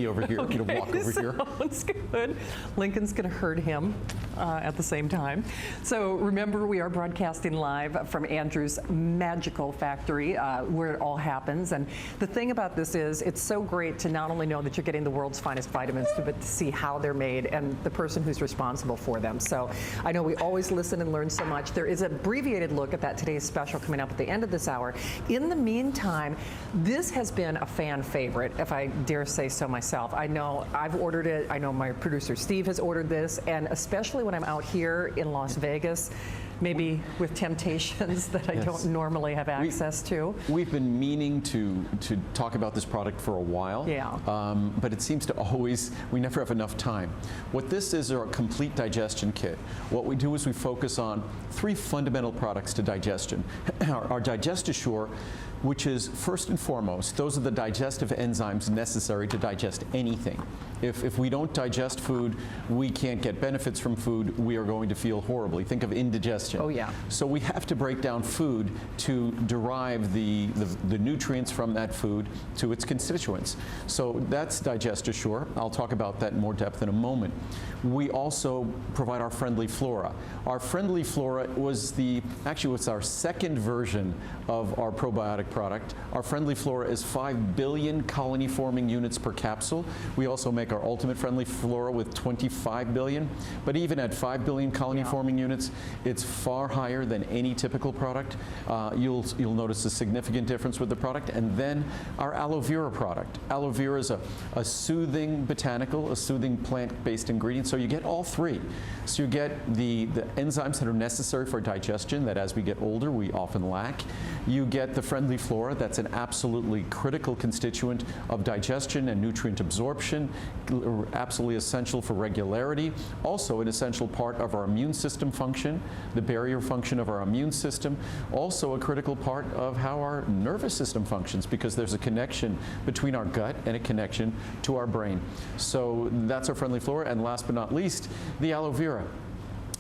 over here. Okay, I'm going to walk over here. Sounds good. Lincoln's going to herd him at the same time. So remember, we are broadcasting live from Andrew's magical factory where it all happens. And the thing about this is it's so great to not only know that you're getting the world's finest vitamins, but to see how they're made and the person who's responsible for them. So I know we always listen and learn so much. There is an abbreviated look at that today's special coming up at the end of this hour. In the meantime, this has been a fan favorite, if I dare say so myself. I know I've ordered it. I know my producer Steve has ordered this, and especially when I'm out here in Las Vegas, maybe with temptations that I don't normally have access to. We've been meaning to talk about this product for a while, but it seems to always, we never have enough time. What this is a complete digestion kit. What we do is we focus on 3 fundamental products to digestion. Our DigestAssure, which is first and foremost, those are the digestive enzymes necessary to digest anything. If we don't digest food, we can't get benefits from food, we are going to feel horribly. Think of indigestion. Oh yeah. So we have to break down food to derive the nutrients from that food to its constituents. So that's DigestAssure. I'll talk about that in more depth in a moment. We also provide our Friendly Flora. Our Friendly Flora was actually our second version of our probiotic product. Our Friendly Flora is 5 billion colony forming units per capsule. We also make our Ultimate Friendly Flora with 25 billion, but even at 5 billion colony forming units, it's far higher than any typical product. You'll notice a significant difference with the product. And then our Aloe Vera product. Aloe Vera is a soothing botanical, a soothing plant-based ingredient, so you get all 3. So you get the enzymes that are necessary for digestion that as we get older we often lack. You get the Friendly Flora, that's an absolutely critical constituent of digestion and nutrient absorption, absolutely essential for regularity, also an essential part of our immune system function, the barrier function of our immune system, also a critical part of how our nervous system functions, because there's a connection between our gut and a connection to our brain. So that's our Friendly Flora, and last but not least, the Aloe Vera.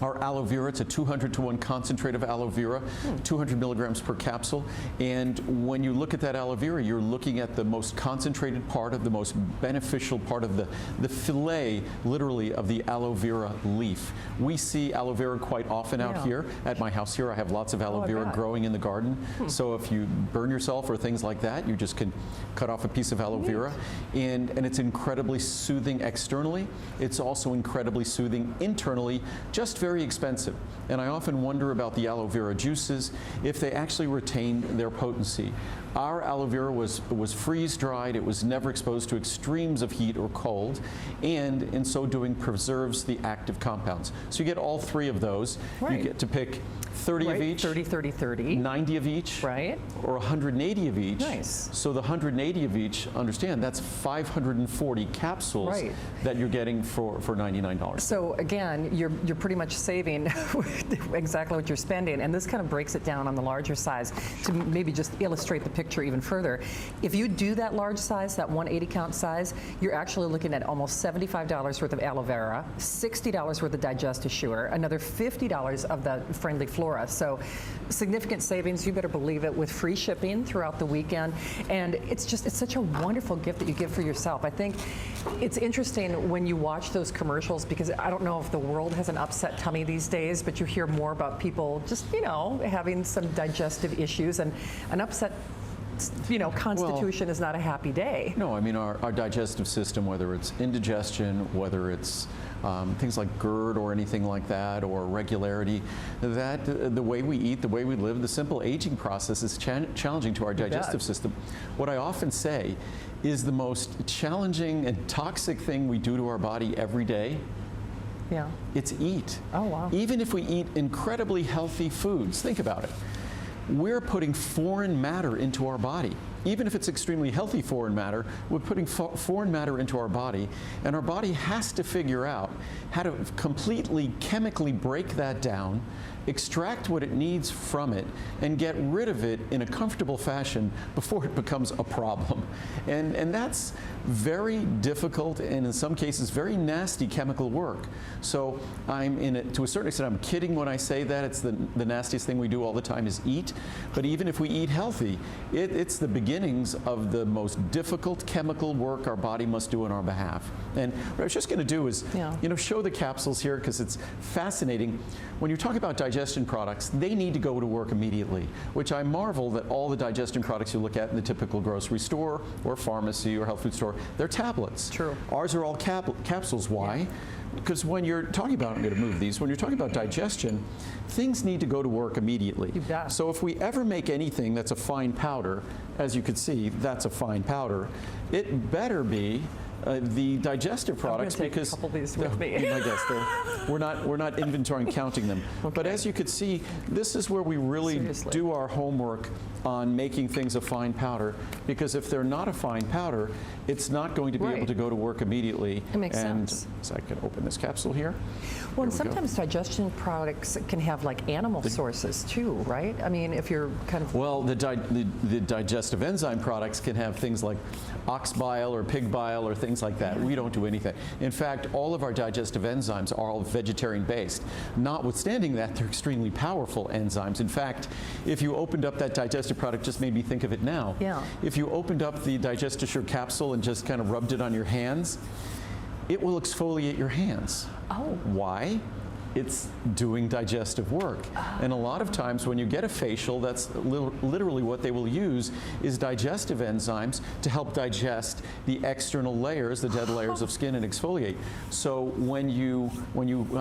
Our Aloe Vera, it's a 200-to-1 concentrate of aloe vera, 200 milligrams per capsule. And when you look at that aloe vera, you're looking at the most concentrated part of the most beneficial part of the fillet, literally, of the aloe vera leaf. We see aloe vera quite often out here. At my house here, I have lots of aloe vera growing in the garden. So if you burn yourself or things like that, you just can cut off a piece of aloe vera. And it's incredibly soothing externally. It's also incredibly soothing internally, just very expensive. And I often wonder about the aloe vera juices, if they actually retain their potency. Our aloe vera was freeze-dried, it was never exposed to extremes of heat or cold, and in so doing preserves the active compounds. So you get all 3 of those. You get to pick 30 of each, 30, 30, 30. 90 of each, or 180 of each. Nice. So the 180 of each, understand, that's 540 capsules that you're getting for $99. So again, you're pretty much saving exactly what you're spending, and this kind of breaks it down on the larger size to maybe just illustrate the picture even further. If you do that large size, that 180 count size, you're actually looking at almost $75 worth of aloe vera, $60 worth of DigestAssure, another $50 of the Friendly Flora. So significant savings, you better believe it, with free shipping throughout the weekend. And it's such a wonderful gift that you give for yourself. I think it's interesting when you watch those commercials, because I don't know if the world has an upset tummy these days, but you hear more about people just, having some digestive issues, and an upset constitution is not a happy day. No, I mean, our digestive system, whether it's indigestion, whether it's things like GERD or anything like that, or regularity, the way we eat, the way we live, the simple aging process is challenging to our digestive system. What I often say is the most challenging and toxic thing we do to our body every day, it's eat. Oh, wow. Even if we eat incredibly healthy foods, think about it. We're putting foreign matter into our body. Even if it's extremely healthy foreign matter, we're putting foreign matter into our body, and our body has to figure out how to completely chemically break that down, extract what it needs from it, and get rid of it in a comfortable fashion before it becomes a problem. And that's very difficult, and in some cases very nasty chemical work. So I'm in it, to a certain extent, I'm kidding when I say that. It's the nastiest thing we do all the time is eat. But even if we eat healthy, it's the beginning beginnings of the most difficult chemical work our body must do on our behalf. And what I was just going to do is, show the capsules here because it's fascinating. When you talk about digestion products, they need to go to work immediately, which I marvel that all the digestion products you look at in the typical grocery store or pharmacy or health food store, they're tablets. True. Ours are all capsules. Why? Because when you're talking about, I'm going to move these, when you're talking about digestion, things need to go to work immediately. You bet. So if we ever make anything that's a fine powder, as you can see, that's a fine powder, it better be the digestive products, because a couple of these with me. I guess we're not inventorying counting them. Okay. But as you could see, this is where we really do our homework on making things a fine powder, because if they're not a fine powder, it's not going to be able to go to work immediately. It makes sense. So I can open this capsule here. Well, and sometimes digestion products can have like animal sources too, right? I mean, if you're kind of... Well, the digestive enzyme products can have things like ox bile or pig bile or things like that. We don't do anything. In fact, all of our digestive enzymes are all vegetarian based. Notwithstanding that, they're extremely powerful enzymes. In fact, if you opened up that digestive product, just made me think of it now. Yeah. If you opened up the DigestAssure capsule and just kind of rubbed it on your hands, it will exfoliate your hands. Oh. Why? It's doing digestive work. And a lot of times when you get a facial, that's literally what they will use is digestive enzymes to help digest the external layers, the dead layers of skin, and exfoliate. So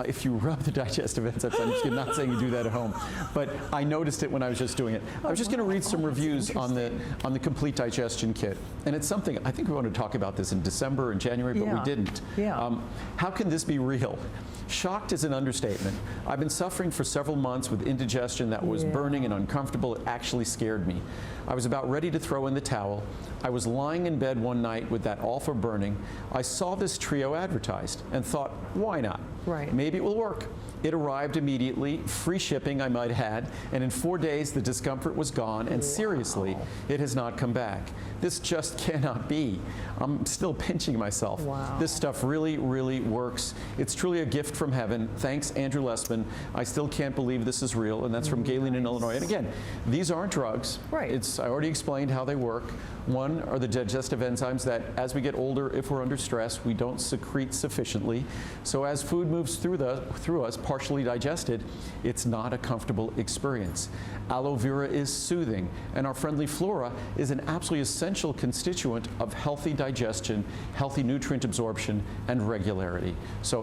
if you rub the digestive enzymes, I'm not saying you do that at home, but I noticed it when I was just doing it. I was just going to read some reviews on the complete digestion kit. And it's something, I think we wanted to talk about this in December and January, but we didn't. Yeah. How can this be real? Shocked is an understatement. I've been suffering for several months with indigestion that was burning and uncomfortable. It actually scared me. I was about ready to throw in the towel. I was lying in bed one night with that awful burning. I saw this trio advertised and thought, why not? Right. Maybe it will work. It arrived immediately, free shipping I might add, and in 4 days the discomfort was gone, and seriously, it has not come back. This just cannot be. I'm still pinching myself. Wow. This stuff really, really works. It's truly a gift from heaven. Thanks, Andrew Lessman. I still can't believe this is real, and that's from Galen in Illinois. And again, these aren't drugs. Right. I already explained how they work. One are the digestive enzymes that, as we get older, if we're under stress, we don't secrete sufficiently. So as food moves through us, partially digested, it's not a comfortable experience. Aloe vera is soothing, and our friendly flora is an absolutely essential constituent of healthy digestion, healthy nutrient absorption, and regularity.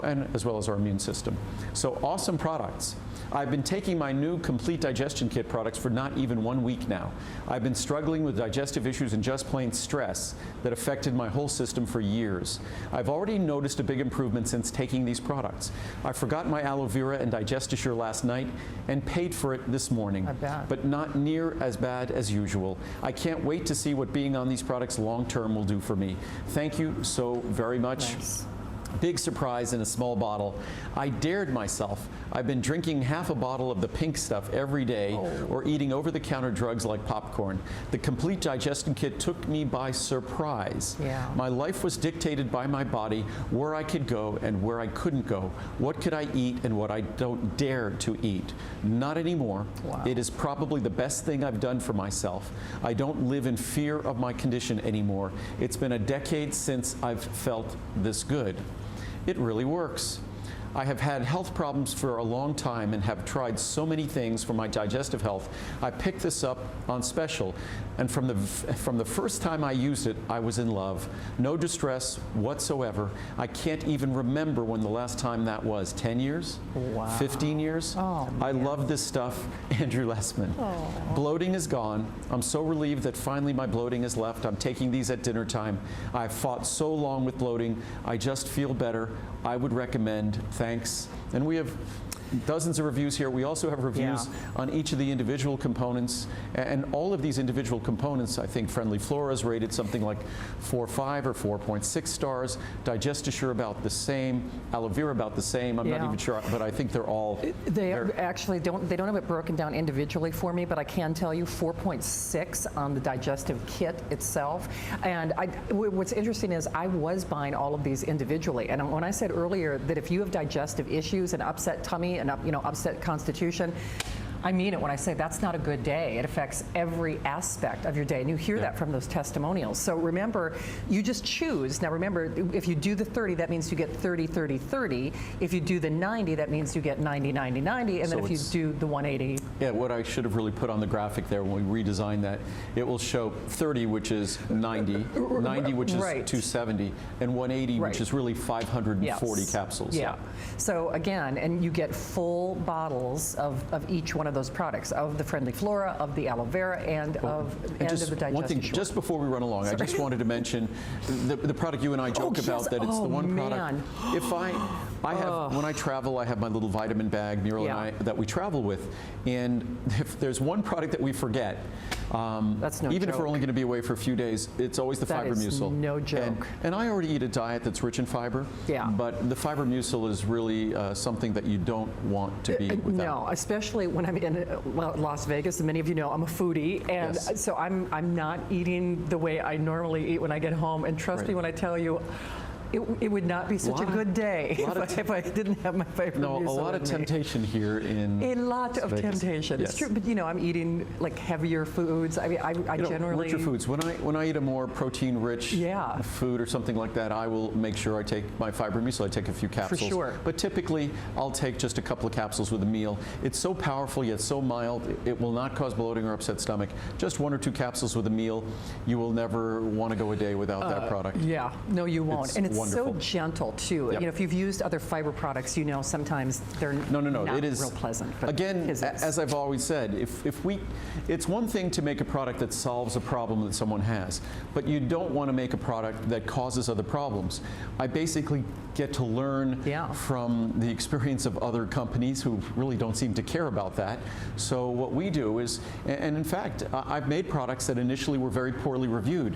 And as well as our immune system. So awesome products. I've been taking my new complete digestion kit products for not even 1 week now. I've been struggling with digestive issues and just plain stress that affected my whole system for years. I've already noticed a big improvement since taking these products. I forgot my aloe vera and DigestAssure last night and paid for it this morning, but not near as bad as usual. I can't wait to see what being on these products long term will do for me. Thank you so very much. Nice. Big surprise in a small bottle. I dared myself. I've been drinking half a bottle of the pink stuff every day or eating over-the-counter drugs like popcorn. The complete digestion kit took me by surprise. Yeah. My life was dictated by my body, where I could go and where I couldn't go, what could I eat and what I don't dare to eat. Not anymore. Wow. It is probably the best thing I've done for myself. I don't live in fear of my condition anymore. It's been a decade since I've felt this good. It really works. I have had health problems for a long time and have tried so many things for my digestive health. I picked this up on special, and from the first time I used it, I was in love. No distress whatsoever. I can't even remember when the last time that was. 10 years? Wow. 15 years? Oh, I love this stuff. Andrew Lessman. Oh. Bloating is gone. I'm so relieved that finally my bloating is left. I'm taking these at dinner time. I've fought so long with bloating. I just feel better. I would recommend. Thanks. And we have dozens of reviews here. We also have reviews on each of the individual components, and all of these individual components, I think Friendly Flora is rated something like 4.5 or 4.6 stars. DigestAssure about the same. Aloe vera about the same. I'm not even sure, but I think they're all. They actually don't have it broken down individually for me, but I can tell you 4.6 on the digestive kit itself. And what's interesting is I was buying all of these individually, and when I said earlier that if you have digestive issues and upset tummy and upset constitution, I mean it when I say that's not a good day. It affects every aspect of your day, and you hear that from those testimonials. So remember, you just choose. Now remember, if you do the 30, that means you get 30, 30, 30. If you do the 90, that means you get 90, 90, 90. And So then if you do the 180. Yeah, what I should have really put on the graphic there when we redesigned that, it will show 30, which is 90, 90, which is 270, and 180, which is really 540 capsules. Yeah. So again, and you get full bottles of each one of those products, of the Friendly Flora, of the aloe vera, and of the Digest one thing, Assure. just before we run along, I just wanted to mention the product you and I joke about, that it's the one product. If I have, when I travel, I have my little vitamin bag, Muriel and I, that we travel with, and if there's one product that we forget, that's no even joke. if we're only going to be away for a few days, it's always the That fiber is mucil. no joke. And I already eat a diet that's rich in fiber, but the fiber mucil is really something that you don't want to be without. No, especially when I'm in Las Vegas, and many of you know I'm a foodie, and so I'm not eating the way I normally eat when I get home. And trust me when I tell you, it would not be such a good day if I didn't have my fiber mucil. No, a lot of temptation here in a lot of Vegas. temptation. It's true, but you know, I'm eating like heavier foods. I mean, I generally richer foods. When I eat a more protein-rich food or something like that, I will make sure I take my fiber mucil. I take a few capsules. For sure. But typically, I'll take just a couple of capsules with a meal. It's so powerful yet so mild. It will not cause bloating or upset stomach. Just 1 or 2 capsules with a meal. You will never want to go a day without that product. Yeah, no, you won't. And it's wonderful. so gentle too. You know, if you've used other fiber products, you know sometimes they're not it is, real pleasant. But again, as I've always said, it's one thing to make a product that solves a problem that someone has, but you don't want to make a product that causes other problems. I basically get to learn from the experience of other companies who really don't seem to care about that. So what we do is, and in fact, I've made products that initially were very poorly reviewed.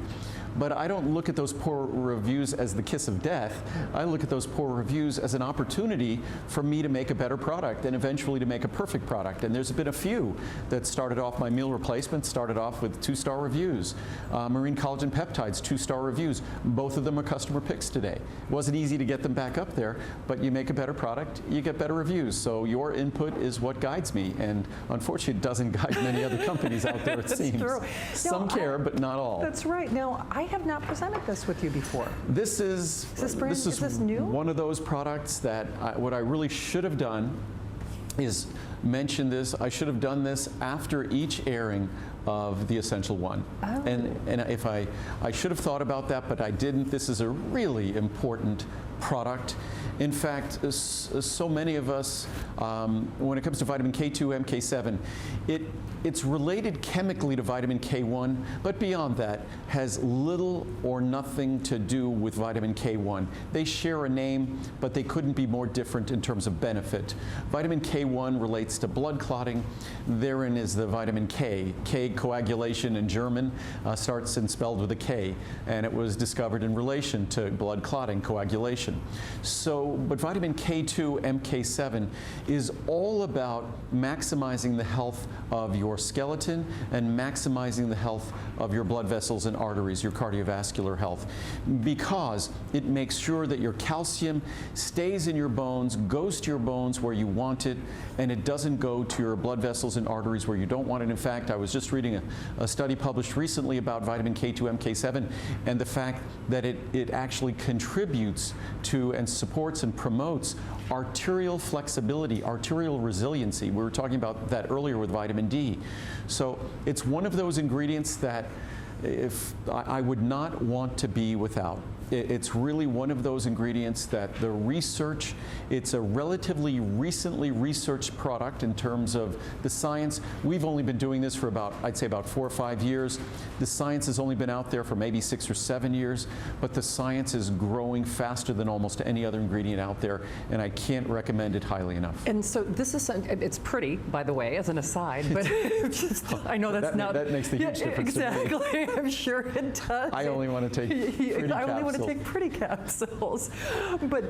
But I don't look at those poor reviews as the kiss of death. I look at those poor reviews as an opportunity for me to make a better product and eventually to make a perfect product. And there's been a few that started off, my meal replacement started off with 2-star reviews. Marine collagen peptides, 2-star reviews. Both of them are customer picks today. It wasn't easy to get them back up there, but you make a better product, you get better reviews. So your input is what guides me. And unfortunately, it doesn't guide many other companies out there, it seems. True. Some care, but not all. That's right. Now, I have not presented this with you before. This is new? One of those products that what I really should have done is mention this. I should have done this after each airing of the Essential One. And if I should have thought about that, but I didn't. This is a really important product. In fact, so many of us, when it comes to vitamin K2, MK7, it's related chemically to vitamin K1, but beyond that, has little or nothing to do with vitamin K1. They share a name, but they couldn't be more different in terms of benefit. Vitamin K1 relates to blood clotting. Therein is the vitamin K. K, coagulation in German, starts and spelled with a K, and it was discovered in relation to blood clotting, coagulation. So, but vitamin K2, MK7 is all about maximizing the health of your skeleton and maximizing the health of your blood vessels and arteries, your cardiovascular health, because it makes sure that your calcium stays in your bones, goes to your bones where you want it, and it doesn't go to your blood vessels and arteries where you don't want it. In fact, I was just reading a study published recently about vitamin K2, MK7, and the fact that it actually contributes to and supports and promotes arterial flexibility, arterial resiliency. We were talking about that earlier with vitamin D. So it's one of those ingredients that I would not want to be without. It's really one of those ingredients that the research, it's a relatively recently researched product in terms of the science. We've only been doing this for about, I'd say about 4 or 5 years. The science has only been out there for maybe 6 or 7 years, but the science is growing faster than almost any other ingredient out there, and I can't recommend it highly enough. And so this is, it's pretty, by the way, as an aside, but I know that's not. That makes the huge difference. Exactly, I'm sure it does. I only want to take pretty I only want want to take pretty capsules. But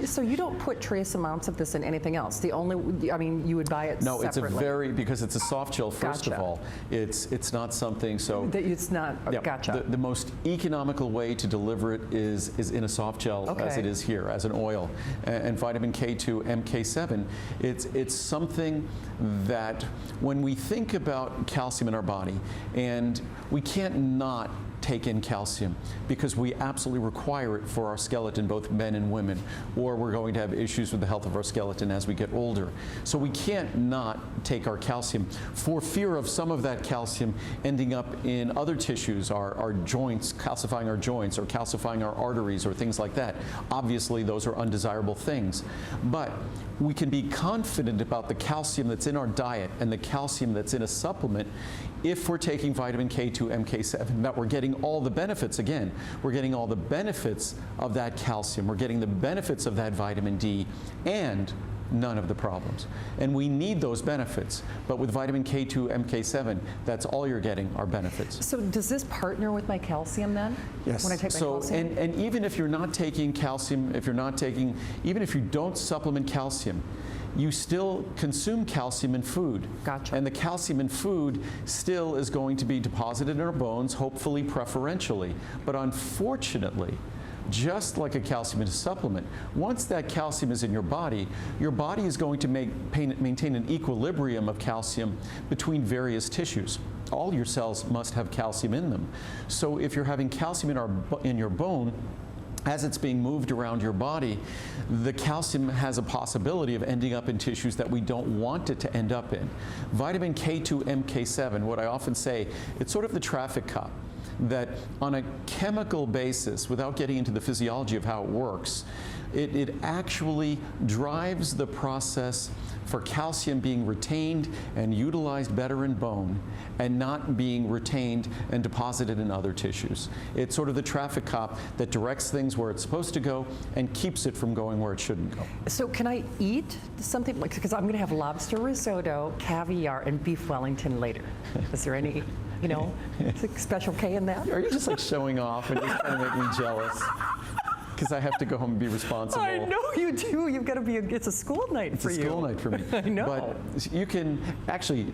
so you don't put trace amounts of this in anything else. The only, I mean, you would buy it No, separately. because it's a soft gel, first of all. It's not something, so. It's not, Yeah, gotcha. the most economical way to deliver it is in a soft gel, as it is here, as an oil. And vitamin K2, MK7, it's something that when we think about calcium in our body, and we can't not take in calcium because we absolutely require it for our skeleton, both men and women, or we're going to have issues with the health of our skeleton as we get older. So we can't not take our calcium for fear of some of that calcium ending up in other tissues, our joints, calcifying our joints or calcifying our arteries or things like that. Obviously, those are undesirable things. But we can be confident about the calcium that's in our diet and the calcium that's in a supplement if we're taking vitamin K2, MK7, that we're getting all the benefits. Again, we're getting all the benefits of that calcium, we're getting the benefits of that vitamin D, and none of the problems. And we need those benefits. But with vitamin K2, MK7, that's all you're getting are benefits. So does this partner with my calcium then? Yes. When I take my calcium? And even if you're not taking calcium, even if you don't supplement calcium, you still consume calcium in food. Gotcha. And the calcium in food still is going to be deposited in our bones, hopefully preferentially. But unfortunately, just like a calcium supplement, once that calcium is in your body is going to maintain an equilibrium of calcium between various tissues. All your cells must have calcium in them. So if you're having calcium in your bone, as it's being moved around your body, the calcium has a possibility of ending up in tissues that we don't want it to end up in. Vitamin K2, MK7, what I often say, it's sort of the traffic cop, that on a chemical basis, without getting into the physiology of how it works, it actually drives the process for calcium being retained and utilized better in bone and not being retained and deposited in other tissues. It's sort of the traffic cop that directs things where it's supposed to go and keeps it from going where it shouldn't go. So can I eat something, like, because I'm going to have lobster risotto, caviar, and beef Wellington later. Is there any, special K in that? Are you just like showing off and just trying to make me jealous? Because I have to go home and be responsible. I know you do. You've got to be, it's a school night for you. It's a school night for me. I know. But you can actually,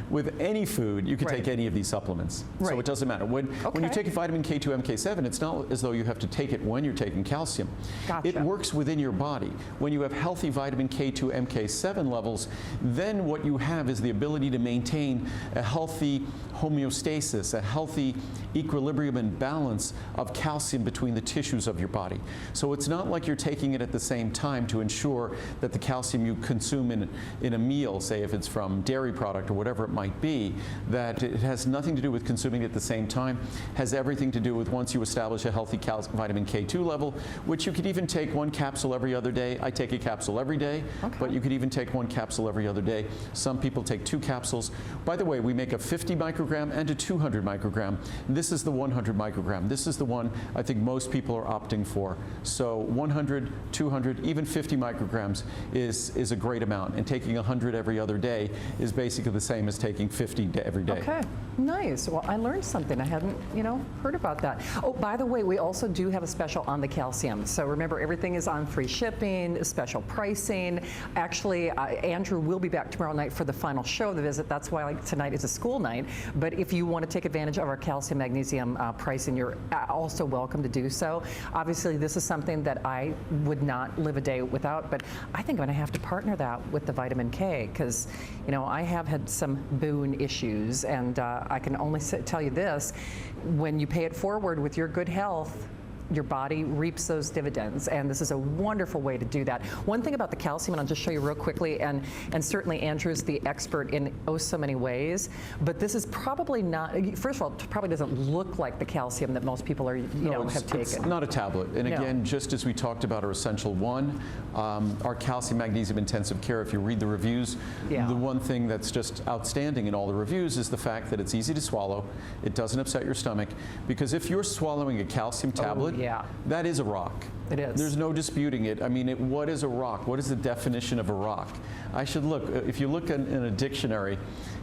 with any food, you can take any of these supplements. So it doesn't matter. When you take vitamin K2, MK7, it's not as though you have to take it when you're taking calcium. Gotcha. It works within your body. When you have healthy vitamin K2, MK7 levels, then what you have is the ability to maintain a healthy homeostasis, a healthy equilibrium and balance of calcium between the tissues of your body. So it's not like you're taking it at the same time to ensure that the calcium you consume in a meal, say if it's from dairy product or whatever it might be, that it has nothing to do with consuming it at the same time, has everything to do with once you establish a healthy vitamin K2 level, which you could even take one capsule every other day. I take a capsule every day, but you could even take one capsule every other day. Some people take 2 capsules. By the way, we make a 50 microgram and a 200 microgram. This is the 100 microgram. This is the one I think most people are opting for. So 100, 200, even 50 micrograms is a great amount. And taking 100 every other day is basically the same as taking 50 every day. Okay, nice. Well, I learned something. I hadn't, heard about that. Oh, by the way, we also do have a special on the calcium. So remember, everything is on free shipping, special pricing. Actually, Andrew will be back tomorrow night for the final show of the visit. That's why tonight is a school night. But if you want to take advantage of our calcium magnesium pricing, you're also welcome to do so. Obviously, this is something that I would not live a day without, but I think I'm going to have to partner that with the vitamin K because, I have had some boon issues, and I can only tell you this, when you pay it forward with your good health, your body reaps those dividends, and this is a wonderful way to do that. One thing about the calcium, and I'll just show you real quickly, and certainly Andrew's the expert in so many ways, but this is probably not, first of all, it probably doesn't look like the calcium that most people are, have taken. It's not a tablet. And again, just as we talked about our Essential 1, our calcium magnesium intensive care, if you read the reviews, the one thing that's just outstanding in all the reviews is the fact that it's easy to swallow, it doesn't upset your stomach, because if you're swallowing a calcium tablet, Yeah. That is a rock. It is. There's no disputing it. I mean, what is a rock? What is the definition of a rock? I should look. If you look in a dictionary,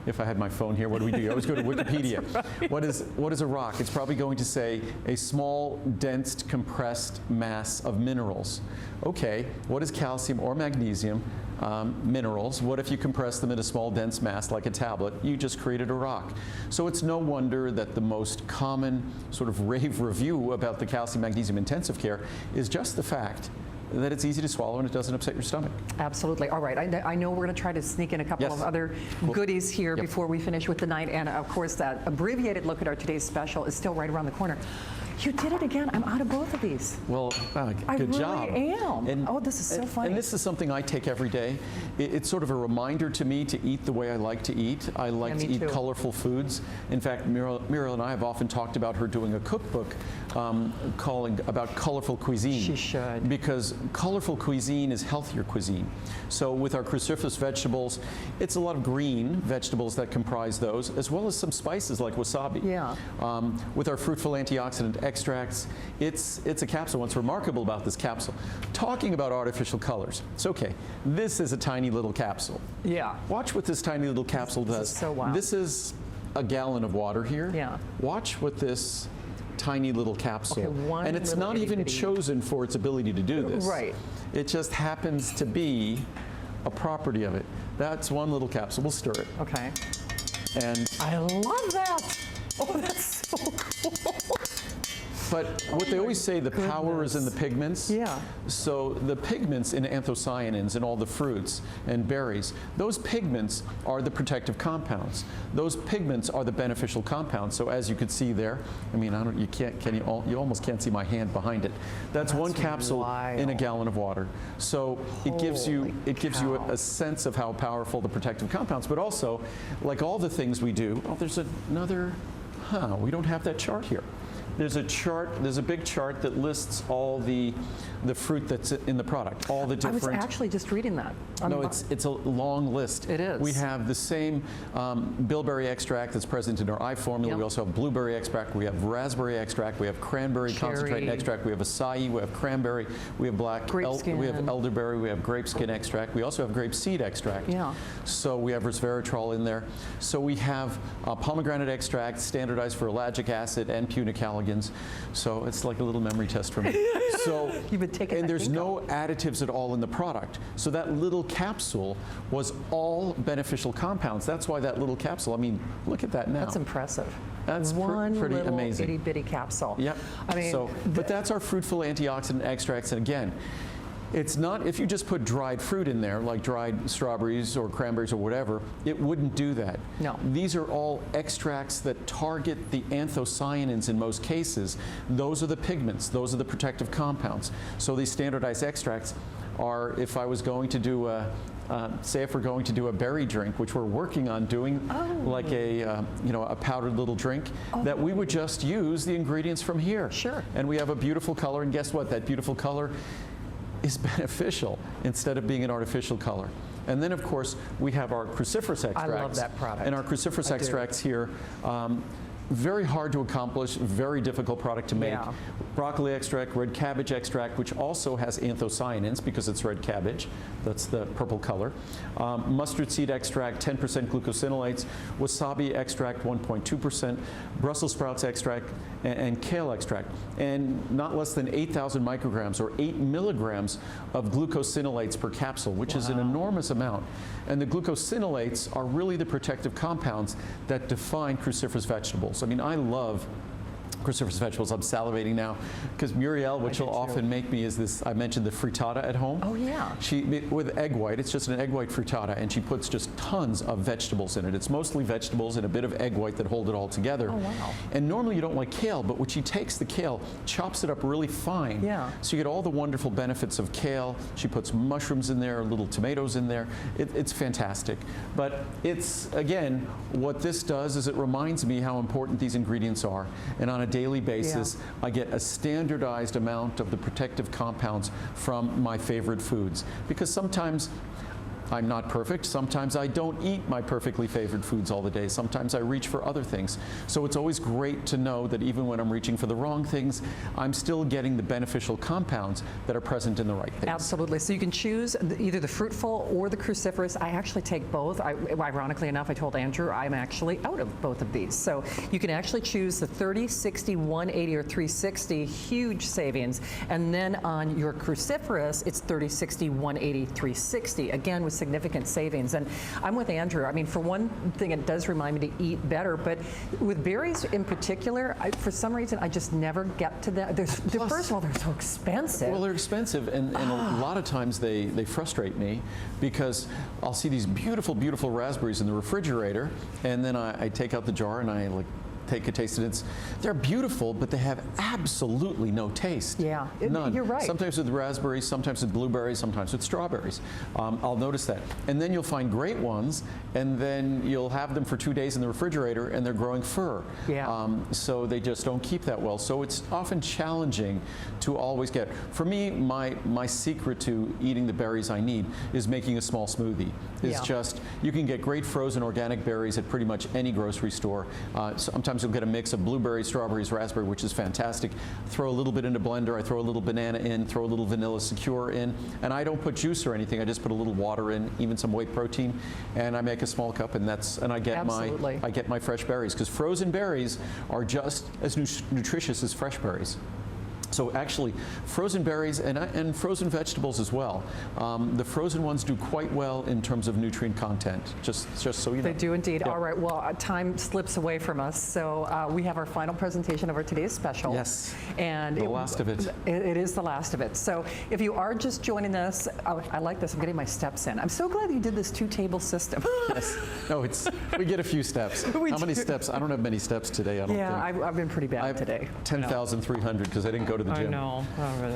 if I had my phone here, what do we do? I always go to Wikipedia. Right. What is a rock? It's probably going to say a small, dense, compressed mass of minerals. Okay, what is calcium or magnesium? Minerals. What if you compress them in a small, dense mass like a tablet? You just created a rock. So it's no wonder that the most common sort of rave review about the calcium magnesium intensive care is just the fact that it's easy to swallow and it doesn't upset your stomach. Absolutely. All right. I know we're going to try to sneak in a couple of other goodies here before we finish with the night. And of course, that abbreviated look at our today's special is still right around the corner. You did it again. I'm out of both of these. Well, good job. I really am. And, oh, this is so funny. And this is something I take every day. It's sort of a reminder to me to eat the way I like to eat. I like to eat colorful foods. In fact, Muriel and I have often talked about her doing a cookbook calling about colorful cuisine. She should. Because colorful cuisine is healthier cuisine. So with our cruciferous vegetables, it's a lot of green vegetables that comprise those, as well as some spices like wasabi. Yeah. With our fruitful antioxidant extracts, it's a capsule. What's remarkable about this capsule, talking about artificial colors, it's okay. This is a tiny little capsule. Yeah. Watch what this tiny little capsule does. This is so wild. This is a gallon of water here. Yeah. Watch what this tiny little capsule, Okay, and it's not even chosen for its ability to do this. Right. It just happens to be a property of it. That's one little capsule. We'll stir it. Okay. And I love that. Oh, that's so cool. But what they always say, the power is in the pigments. Yeah. So the pigments in anthocyanins in all the fruits and berries, those pigments are the protective compounds. Those pigments are the beneficial compounds. So as you could see there, I mean, you almost can't see my hand behind it. That's one capsule in a gallon of water. So it gives you a sense of how powerful the protective compounds, but also, like all the things we do, oh, there's another, we don't have that chart here. There's a chart, there's a big chart that lists all the fruit that's in the product, all the different. I was actually just reading that. No, it's a long list. It is. We have the same bilberry extract that's present in our eye formula. Yep. We also have blueberry extract. We have raspberry extract. We have cranberry concentrate and extract. We have acai. We have cranberry. We have we have elderberry. We have grape skin extract. We also have grape seed extract. Yeah. So we have resveratrol in there. So we have pomegranate extract standardized for ellagic acid and punicalagins. So it's like a little memory test for me. So You've been taking and that there's ginkgo. no additives at all in the product. So that little capsule was all beneficial compounds. That's why that little capsule, I mean, look at that now. That's impressive. That's one pretty little amazing. itty bitty capsule. Yep. I mean, so, but that's our fruitful antioxidant extracts. And again, it's not, if you just put dried fruit in there, like dried strawberries or cranberries or whatever, it wouldn't do that. No. These are all extracts that target the anthocyanins in most cases. Those are the pigments. Those are the protective compounds. So these standardized extracts are, if I was going to do say if we're going to do a berry drink, which we're working on doing, like a powdered little drink, that we would just use the ingredients from here. Sure. And we have a beautiful color, and guess what? That beautiful color is beneficial instead of being an artificial color. And then, of course, we have our cruciferous extracts. I love that product. And our cruciferous extracts here, very hard to accomplish, very difficult product to make. Yeah. Broccoli extract, red cabbage extract, which also has anthocyanins because it's red cabbage. That's the purple color. Mustard seed extract, 10% glucosinolates. Wasabi extract, 1.2%. Brussels sprouts extract, and kale extract. And not less than 8,000 micrograms or 8 milligrams of glucosinolates per capsule, which is an enormous amount. And the glucosinolates are really the protective compounds that define cruciferous vegetables. I mean, I love cruciferous vegetables. I'm salivating now because Muriel, which will often make me, is this, I mentioned the frittata at home. Oh, yeah. She, with egg white, it's just an egg white frittata, and she puts just tons of vegetables in it. It's mostly vegetables and a bit of egg white that hold it all together. Oh, wow. And normally you don't like kale, but when she takes the kale, chops it up really fine. Yeah. So you get all the wonderful benefits of kale. She puts mushrooms in there, little tomatoes in there. It's fantastic. But it's, again, what this does is it reminds me how important these ingredients are. And on a daily basis, I get a standardized amount of the protective compounds from my favorite foods. Because sometimes I'm not perfect. Sometimes I don't eat my perfectly favored foods all the day. Sometimes I reach for other things. So it's always great to know that even when I'm reaching for the wrong things, I'm still getting the beneficial compounds that are present in the right things. Absolutely. So you can choose either the fruitful or the cruciferous. I actually take both. Ironically enough, I told Andrew I'm actually out of both of these. So you can actually choose the 30, 60, 180, or 360, huge savings. And then on your cruciferous, it's 30, 60, 180, 360, again with significant savings. And I'm with Andrew. I mean, for one thing, it does remind me to eat better, but with berries in particular, for some reason, I just never get to them. First of all, they're so expensive. Well, they're expensive, and a lot of times they frustrate me because I'll see these beautiful, beautiful raspberries in the refrigerator, and then I take out the jar and I take a taste, and they're beautiful, but they have absolutely no taste. Yeah, none. You're right. Sometimes with raspberries, sometimes with blueberries, sometimes with strawberries. I'll notice that. And then you'll find great ones, and then you'll have them for 2 days in the refrigerator, and they're growing fur. Yeah. So they just don't keep that well. So it's often challenging to always get. For me, my secret to eating the berries I need is making a small smoothie. It's just, you can get great frozen organic berries at pretty much any grocery store. Sometimes you'll get a mix of blueberries, strawberries, raspberry, which is fantastic. Throw a little bit in a blender. I throw a little banana in, throw a little vanilla secure in, and I don't put juice or anything. I just put a little water in, even some whey protein, and I make a small cup, and I get my fresh berries, because frozen berries are just as nutritious as fresh berries. So actually, frozen berries and frozen vegetables as well. The frozen ones do quite well in terms of nutrient content, just so you know. They do indeed. Yeah. All right, well, time slips away from us, so we have our final presentation of our today's special. Yes, and the last of it. It is the last of it. So if you are just joining us, I like this, I'm getting my steps in. I'm so glad you did this two-table system. Yes, no, we get a few steps. How many steps? I don't have many steps today, I don't think. Yeah, I've been pretty bad today. 10,300, because I didn't go to the gym. I know.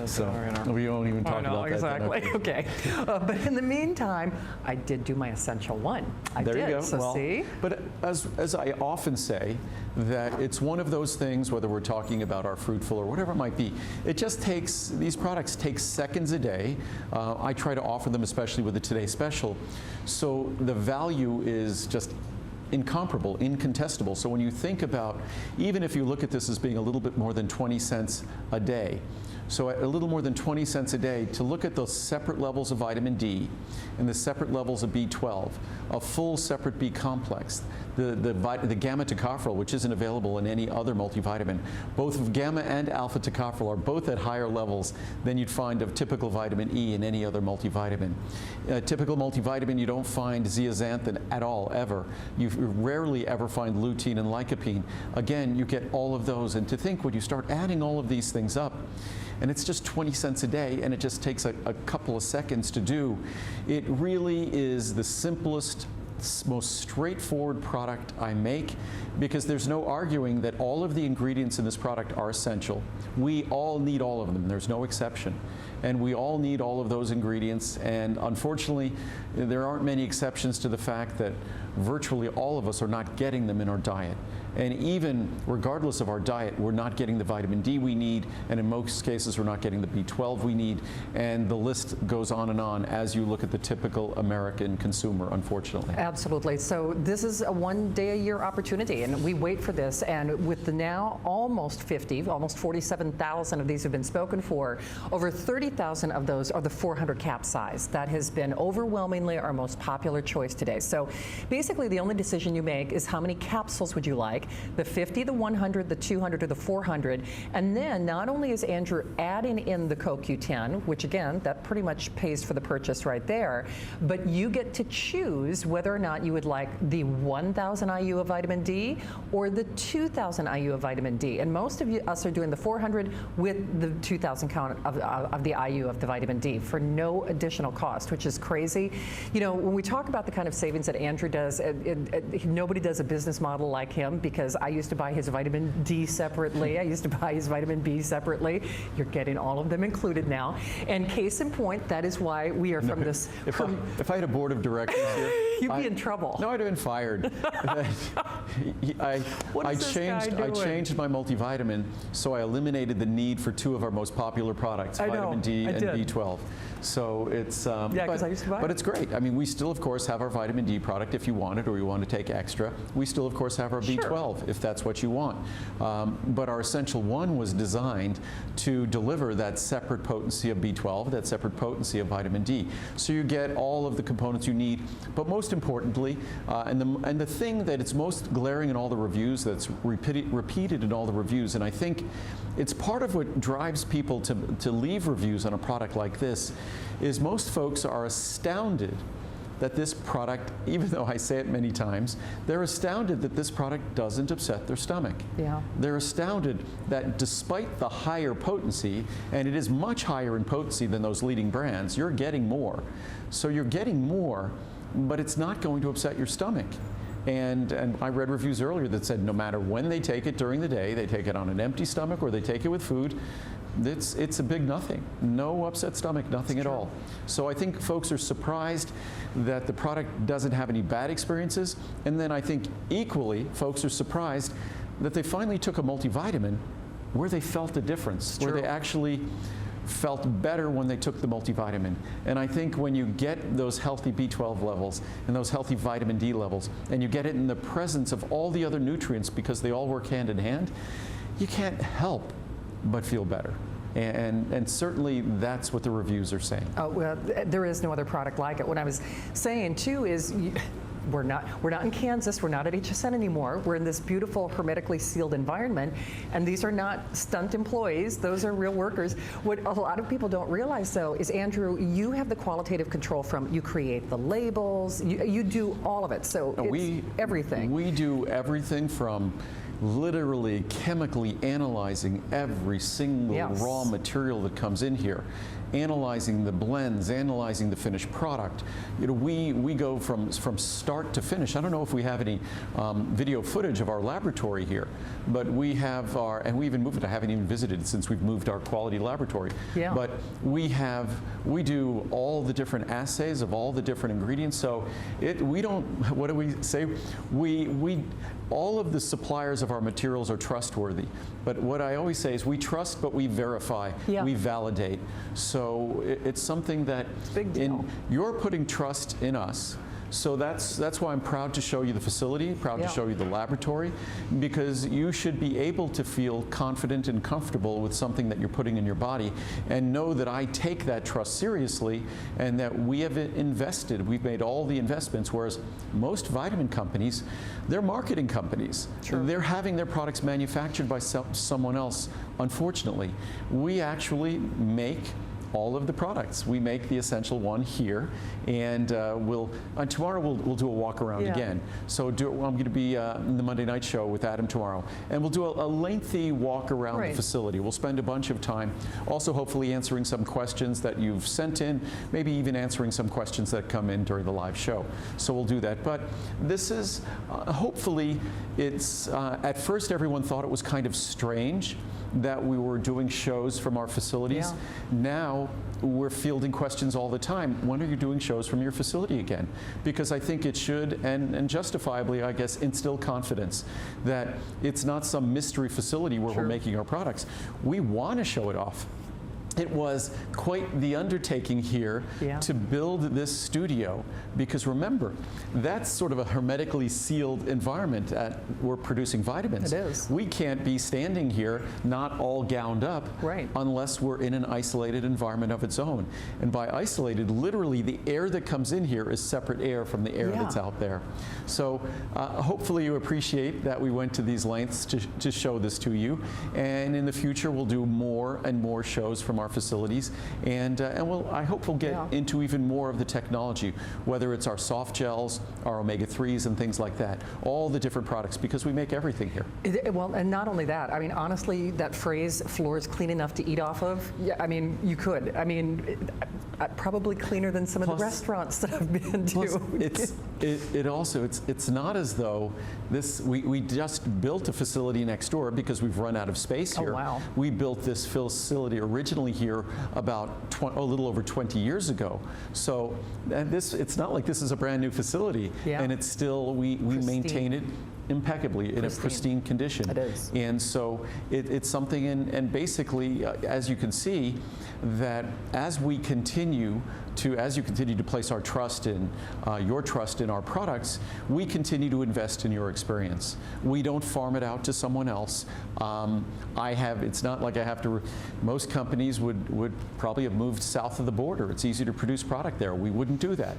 So we won't even talk about that. Exactly. Okay. But in the meantime, I did do my essential one. There you go. So well, see? But as I often say, that it's one of those things, whether we're talking about our fruitful or whatever it might be, it just takes, these products take seconds a day. I try to offer them, especially with the Today Special. So the value is just incomparable, incontestable. So when you think about, even if you look at this as being a little bit more than 20 cents a day, so at a little more than 20 cents a day, to look at those separate levels of vitamin D and the separate levels of B12, a full separate B complex, the gamma tocopherol, which isn't available in any other multivitamin, both of gamma and alpha tocopherol are both at higher levels than you'd find of typical vitamin E in any other multivitamin. Typical multivitamin, you don't find zeaxanthin at all, ever. You rarely ever find lutein and lycopene. Again, you get all of those. And to think, when you start adding all of these things up, and it's just 20 cents a day, and it just takes a couple of seconds to do, it really is the simplest, most straightforward product I make, because there's no arguing that all of the ingredients in this product are essential. We all need all of them. There's no exception. And we all need all of those ingredients, and unfortunately, there aren't many exceptions to the fact that virtually all of us are not getting them in our diet. And even regardless of our diet, we're not getting the vitamin D we need, and in most cases, we're not getting the B12 we need, and the list goes on as you look at the typical American consumer, unfortunately. Absolutely. So this is a one-day-a-year opportunity, and we wait for this. And with the now almost 47,000 of these have been spoken for, over 30,000 of those are the 400 cap size. That has been overwhelmingly our most popular choice today. So basically, the only decision you make is how many capsules would you like, the 50, the 100, the 200, or the 400. And then not only is Andrew adding in the CoQ10, which again, that pretty much pays for the purchase right there, but you get to choose whether or not you would like the 1,000 IU of vitamin D or the 2,000 IU of vitamin D. And most of us are doing the 400 with the 2,000 count of the IU of the vitamin D for no additional cost, which is crazy. You know, when we talk about the kind of savings that Andrew does, nobody does a business model like him, because I used to buy his vitamin D separately. I used to buy his vitamin B separately. You're getting all of them included now. And case in point, that is why we are from this. If I had a board of directors here, You'd be in trouble. No, I'd have been fired. I changed my multivitamin, so I eliminated the need for two of our most popular products, vitamin D and B12. So it's because I used to buy it. But it's great. I mean, we still, of course, have our vitamin D product if you want it or you want to take extra. We still, of course, have our B12 if that's what you want. But our Essential One was designed to deliver that separate potency of B12, that separate potency of vitamin D. So you get all of the components you need. But most importantly, and the thing that it's most glaring in all the reviews, that's repeated in all the reviews, and I think it's part of what drives people to leave reviews on a product like this, is most folks are astounded that this product, even though I say it many times, they're astounded that this product doesn't upset their stomach. Yeah. They're astounded that despite the higher potency, and it is much higher in potency than those leading brands, you're getting more. So you're getting more, but it's not going to upset your stomach. And I read reviews earlier that said no matter when they take it during the day, they take it on an empty stomach or they take it with food, it's a big nothing. No upset stomach, nothing at all. So I think folks are surprised that the product doesn't have any bad experiences. And then I think equally, folks are surprised that they finally took a multivitamin where they felt a difference, where they actually felt better when they took the multivitamin. And I think when you get those healthy B12 levels and those healthy vitamin D levels, and you get it in the presence of all the other nutrients because they all work hand in hand, you can't help but feel better. And certainly that's what the reviews are saying. Oh, well, there is no other product like it. What I was saying too is we're not in Kansas, we're not at HSN anymore. We're in this beautiful hermetically sealed environment, and these are not stunt employees, those are real workers. What a lot of people don't realize though is, Andrew, you have the qualitative control from, you create the labels, you do all of it, so it's everything. We do everything from literally chemically analyzing every single raw material that comes in here, analyzing the blends, analyzing the finished product. You know, we go from start to finish. I don't know if we have any video footage of our laboratory here, but we have and we even moved it. I haven't even visited it since we've moved our quality laboratory. Yeah. But we do all the different assays of all the different ingredients. So we don't, what do we say? All of the suppliers of our materials are trustworthy. But what I always say is we trust, but we verify, we validate. So it's something that big deal. You're putting trust in us. So that's why I'm proud to show you the facility, proud to show you the laboratory, because you should be able to feel confident and comfortable with something that you're putting in your body, and know that I take that trust seriously, and that we have invested. We've made all the investments, whereas most vitamin companies, they're marketing companies. Sure. They're having their products manufactured by someone else. Unfortunately, we actually make all of the products. We make the Essential One here, and tomorrow we'll do a walk around again. So I'm going to be in the Monday night show with Adam tomorrow, and we'll do a lengthy walk around the facility. We'll spend a bunch of time also hopefully answering some questions that you've sent in, maybe even answering some questions that come in during the live show. So we'll do that. But this is, hopefully, it's, at first everyone thought it was kind of strange that we were doing shows from our facilities. Now we're fielding questions all the time. When are you doing shows from your facility again? Because I think it should, and justifiably, I guess, instill confidence that it's not some mystery facility where we're making our products. We want to show it off. It was quite the undertaking here to build this studio, because remember, that's sort of a hermetically sealed environment. We're producing vitamins. It is. We can't be standing here not all gowned up unless we're in an isolated environment of its own. And by isolated, literally the air that comes in here is separate air from the air that's out there. So hopefully you appreciate that we went to these lengths to show this to you. And in the future, we'll do more and more shows from our facilities, and I hope we'll get into even more of the technology, whether it's our soft gels, our omega-3s and things like that, all the different products, because we make everything here. Well, and not only that, I mean, honestly, that phrase, floors clean enough to eat off of, I mean, you could. I mean, probably cleaner than some of the restaurants that I've been to. It's not as though we just built a facility next door because we've run out of space here. Oh, wow. We built this facility originally here about a little over 20 years ago. So it's not like this is a brand new facility. Yeah. And it's still, we maintain it impeccably in a pristine condition. It is. And so it's something, and basically, as you can see, that as you continue to place our trust in, your trust in our products, we continue to invest in your experience. We don't farm it out to someone else. It's not like I have to, most companies would probably have moved south of the border. It's easy to produce product there. We wouldn't do that.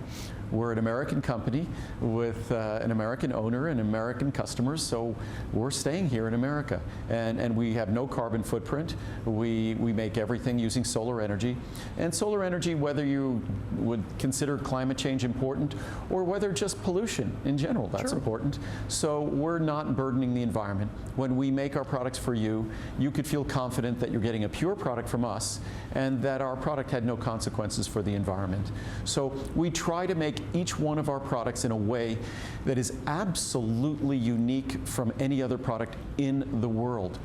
We're an American company with an American owner and American customers, so we're staying here in America. And we have no carbon footprint. We make everything using solar energy. And solar energy, whether you would consider climate change important or whether just pollution in general, that's important. So we're not burdening the environment. When we make our products for you, you could feel confident that you're getting a pure product from us and that our product had no consequences for the environment. So we try to make each one of our products in a way that is absolutely unique from any other product in the world.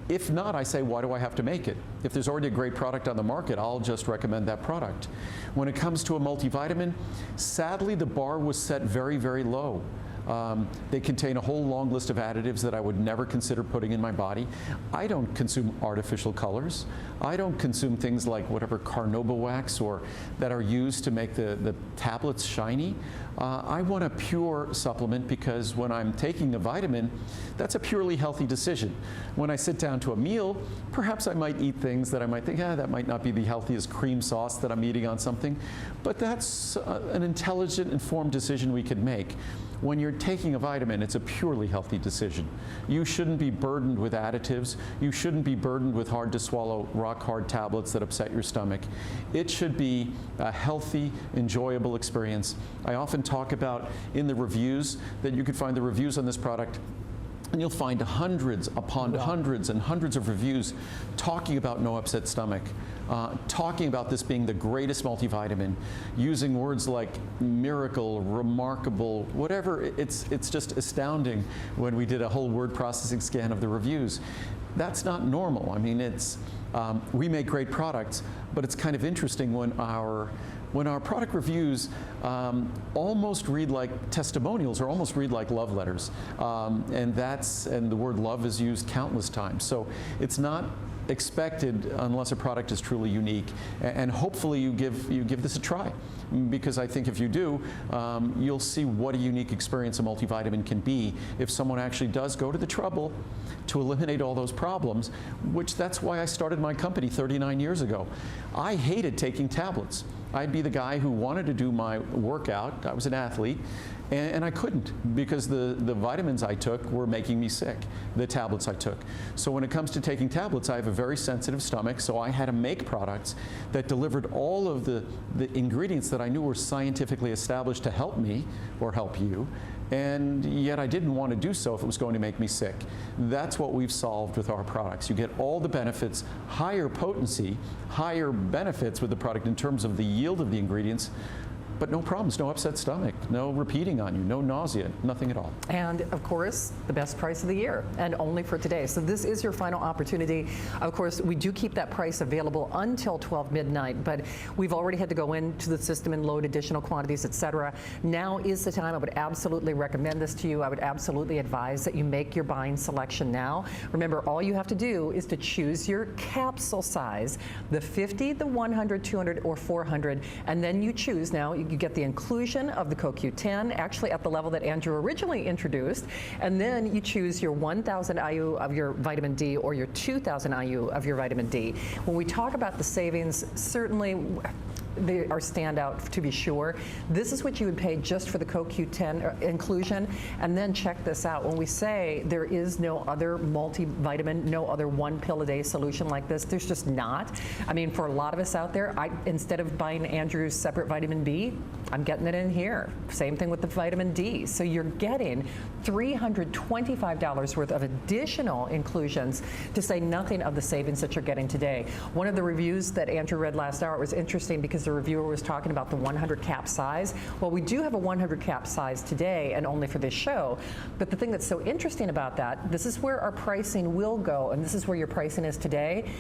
If not, I say, why do I have to make it? If there's already a great product on the market, I'll just recommend that product. When it comes to a multivitamin, sadly, the bar was set very, very low. They contain a whole long list of additives that I would never consider putting in my body. I don't consume artificial colors. I don't consume things like whatever carnauba wax or that are used to make the tablets shiny. I want a pure supplement because when I'm taking a vitamin, that's a purely healthy decision. When I sit down to a meal, perhaps I might eat things that I might think, that might not be the healthiest cream sauce that I'm eating on something, but that's an intelligent, informed decision we could make. When you're taking a vitamin, it's a purely healthy decision. You shouldn't be burdened with additives. You shouldn't be burdened with hard-to-swallow, rock-hard tablets that upset your stomach. It should be a healthy, enjoyable experience. I often talk about in the reviews that you could find the reviews on this product, and you'll find hundreds upon hundreds and hundreds of reviews talking about no upset stomach, talking about this being the greatest multivitamin, using words like miracle, remarkable, whatever. It's just astounding when we did a whole word processing scan of the reviews. That's not normal. I mean, we make great products, but it's kind of interesting when our product reviews almost read like testimonials or almost read like love letters. And the word love is used countless times. So it's not expected unless a product is truly unique. And hopefully you give this a try. Because I think if you do, you'll see what a unique experience a multivitamin can be if someone actually does go to the trouble to eliminate all those problems, that's why I started my company 39 years ago. I hated taking tablets. I'd be the guy who wanted to do my workout. I was an athlete, and I couldn't because the vitamins I took were making me sick, the tablets I took. So when it comes to taking tablets, I have a very sensitive stomach, so I had to make products that delivered all of the ingredients that I knew were scientifically established to help me or help you, and yet I didn't want to do so if it was going to make me sick. That's what we've solved with our products. You get all the benefits, higher potency, higher benefits with the product in terms of the yield of the ingredients, but no problems, no upset stomach, no repeating on you, no nausea, nothing at all. And of course, the best price of the year, and only for today. So this is your final opportunity. Of course, we do keep that price available until 12 midnight, but we've already had to go into the system and load additional quantities, etc. Now is the time. I would absolutely recommend this to you. I would absolutely advise that you make your buying selection now. Remember, all you have to do is to choose your capsule size, the 50, the 100, 200, or 400, and then you choose now. You get the inclusion of the CoQ10, actually at the level that Andrew originally introduced, and then you choose your 1,000 IU of your vitamin D or your 2,000 IU of your vitamin D. When we talk about the savings, certainly they are standout to be sure. This is what you would pay just for the CoQ10 inclusion. And then check this out. When we say there is no other multivitamin, no other one pill a day solution like this, there's just not. I mean, for a lot of us out there, instead of buying Andrew's separate vitamin B, I'm getting it in here. Same thing with the vitamin D. So you're getting $325 worth of additional inclusions, to say nothing of the savings that you're getting today. One of the reviews that Andrew read last hour was interesting because because the reviewer was talking about the 100 cap size. Well, we do have a 100 cap size today and only for this show. But the thing that's so interesting about that, this is where our pricing will go, and this is where your pricing is today.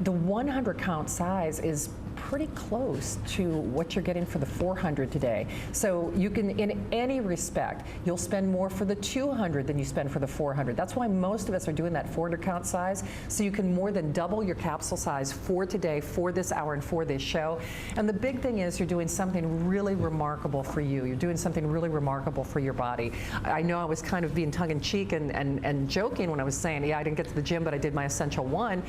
The 100 count size is pretty close to what you're getting for the 400 today. So you can, in any respect, you'll spend more for the 200 than you spend for the 400. That's why most of us are doing that 400 count size, so you can more than double your capsule size for today, for this hour, and for this show. And the big thing is you're doing something really remarkable for you. You're doing something really remarkable for your body. I know I was kind of being tongue-in-cheek and joking when I was saying, yeah, I didn't get to the gym, but I did my Essential 1.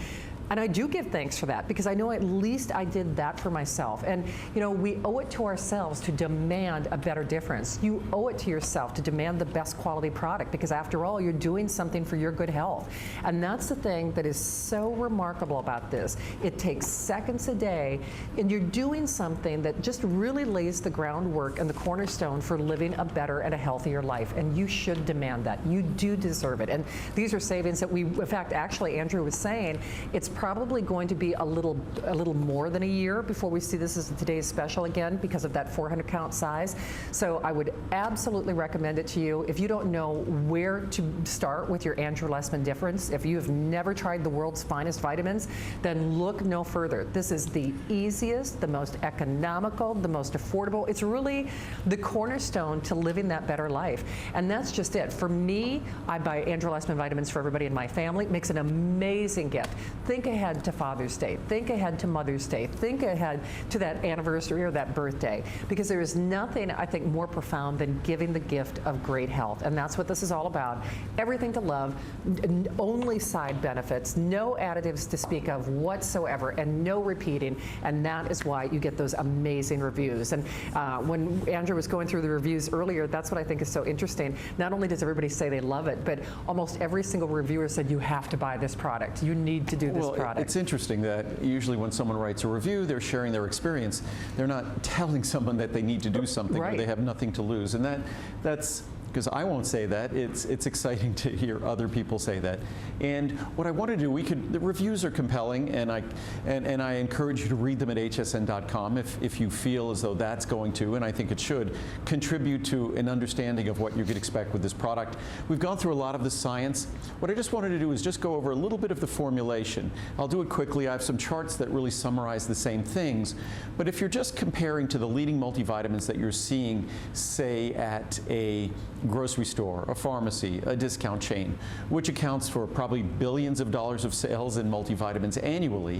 And I do give thanks for that, because I know at least I did that for myself. And you know, we owe it to ourselves to demand a better difference. You owe it to yourself to demand the best quality product, because after all, you're doing something for your good health. And that's the thing that is so remarkable about this. It takes seconds a day, and you're doing something that just really lays the groundwork and the cornerstone for living a better and a healthier life. And you should demand that. You do deserve it. And these are savings that we, in fact, actually, Andrew was saying, it's probably going to be a little more than a year before we see this as today's special again, because of that 400 count size. So I would absolutely recommend it to you. If you don't know where to start with your Andrew Lessman difference, if you have never tried the world's finest vitamins, then look no further. This is the easiest, the most economical, the most affordable. It's really the cornerstone to living that better life. And that's just it. For me, I buy Andrew Lessman vitamins for everybody in my family. It makes an amazing gift. Think ahead to Father's Day. Think ahead to Mother's Day. Think ahead to that anniversary or that birthday, because there is nothing, I think, more profound than giving the gift of great health. And that's what this is all about. Everything to love, only side benefits, no additives to speak of whatsoever, and no repeating. And that is why you get those amazing reviews. And when Andrew was going through the reviews earlier, that's what I think is so interesting. Not only does everybody say they love it, but almost every single reviewer said, you have to buy this product. You need to do this product. It's interesting that usually when someone writes a review, they're sharing their experience. They're not telling someone that they need to do something, right, or they have nothing to lose. And that's because I won't say that. It's exciting to hear other people say that. And what I want to do, the reviews are compelling, and I encourage you to read them at hsn.com if you feel as though that's going to, and I think it should, contribute to an understanding of what you could expect with this product. We've gone through a lot of the science. What I just wanted to do is just go over a little bit of the formulation. I'll do it quickly. I have some charts that really summarize the same things. But if you're just comparing to the leading multivitamins that you're seeing, say, at a grocery store, a pharmacy, a discount chain, which accounts for probably billions of dollars of sales in multivitamins annually,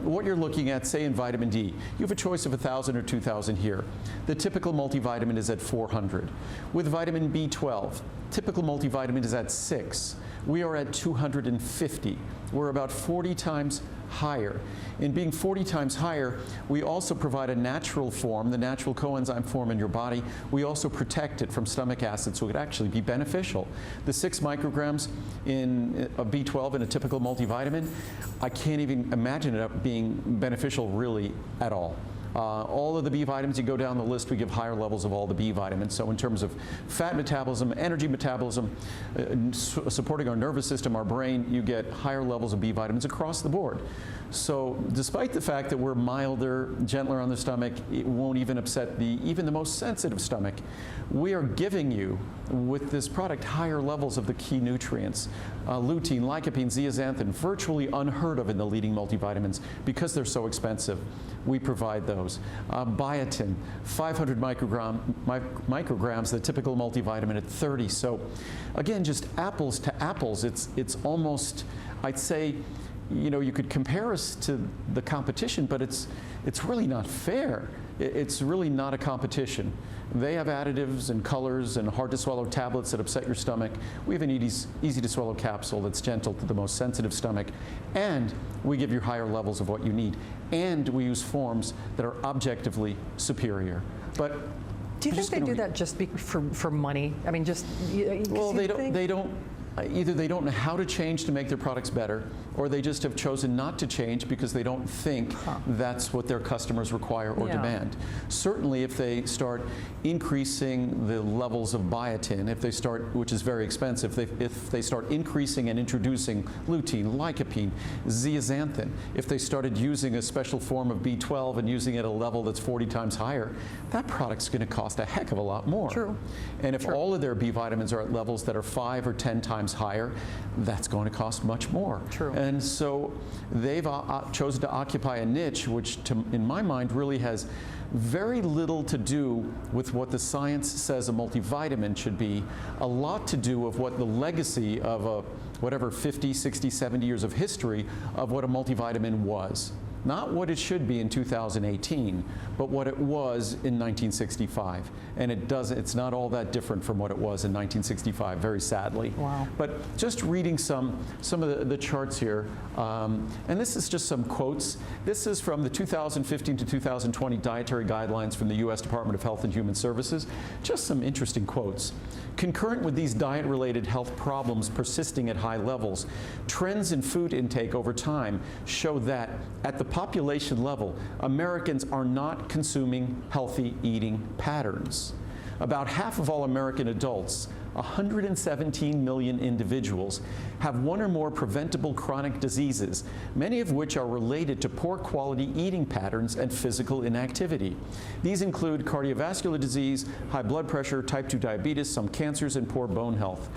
what you're looking at, say, in vitamin D, you have a choice of 1,000 or 2,000 here. The typical multivitamin is at 400. With vitamin B12, typical multivitamin is at 6. We are at 250. We're about 40 times higher. In being 40 times higher, we also provide a natural form, the natural coenzyme form in your body. We also protect it from stomach acid, so it could actually be beneficial. The 6 micrograms of B12 in a typical multivitamin, I can't even imagine it being beneficial really at all. All of the B vitamins, you go down the list, we give higher levels of all the B vitamins. So in terms of fat metabolism, energy metabolism, supporting our nervous system, our brain, you get higher levels of B vitamins across the board. So despite the fact that we're milder, gentler on the stomach, it won't even upset even the most sensitive stomach, we are giving you, with this product, higher levels of the key nutrients. Lutein, lycopene, zeaxanthin, virtually unheard of in the leading multivitamins because they're so expensive. We provide those. Biotin, 500 micrograms, the typical multivitamin at 30. So again, just apples to apples. It's almost, I'd say, you could compare us to the competition, but it's really not fair. It's really not a competition. They have additives and colors and hard-to-swallow tablets that upset your stomach. We have an easy-to-swallow capsule that's gentle to the most sensitive stomach, and we give you higher levels of what you need. And we use forms that are objectively superior. But do you think they do that just for money? I mean, just well, they don't. either they don't know how to change to make their products better, or they just have chosen not to change because they don't think that's what their customers require or demand. Certainly, if they start increasing the levels of biotin, if they start, which is very expensive, if they start increasing and introducing lutein, lycopene, zeaxanthin, if they started using a special form of B12 and using it at a level that's 40 times higher, that product's going to cost a heck of a lot more. True. And if all of their B vitamins are at levels that are 5 or 10 times higher, that's going to cost much more. True. And so they've chosen to occupy a niche which, in my mind, really has very little to do with what the science says a multivitamin should be, a lot to do with what the legacy of a, whatever, 50, 60, 70 years of history of what a multivitamin was. Not what it should be in 2018, but what it was in 1965. And it's not all that different from what it was in 1965, very sadly. Wow. But just reading some of the charts here, and this is just some quotes. This is from the 2015 to 2020 dietary guidelines from the U.S. Department of Health and Human Services. Just some interesting quotes. Concurrent with these diet-related health problems persisting at high levels, trends in food intake over time show that at the population level, Americans are not consuming healthy eating patterns. About half of all American adults, 117 million individuals, have one or more preventable chronic diseases, many of which are related to poor quality eating patterns and physical inactivity. These include cardiovascular disease, high blood pressure, type 2 diabetes, some cancers, and poor bone health.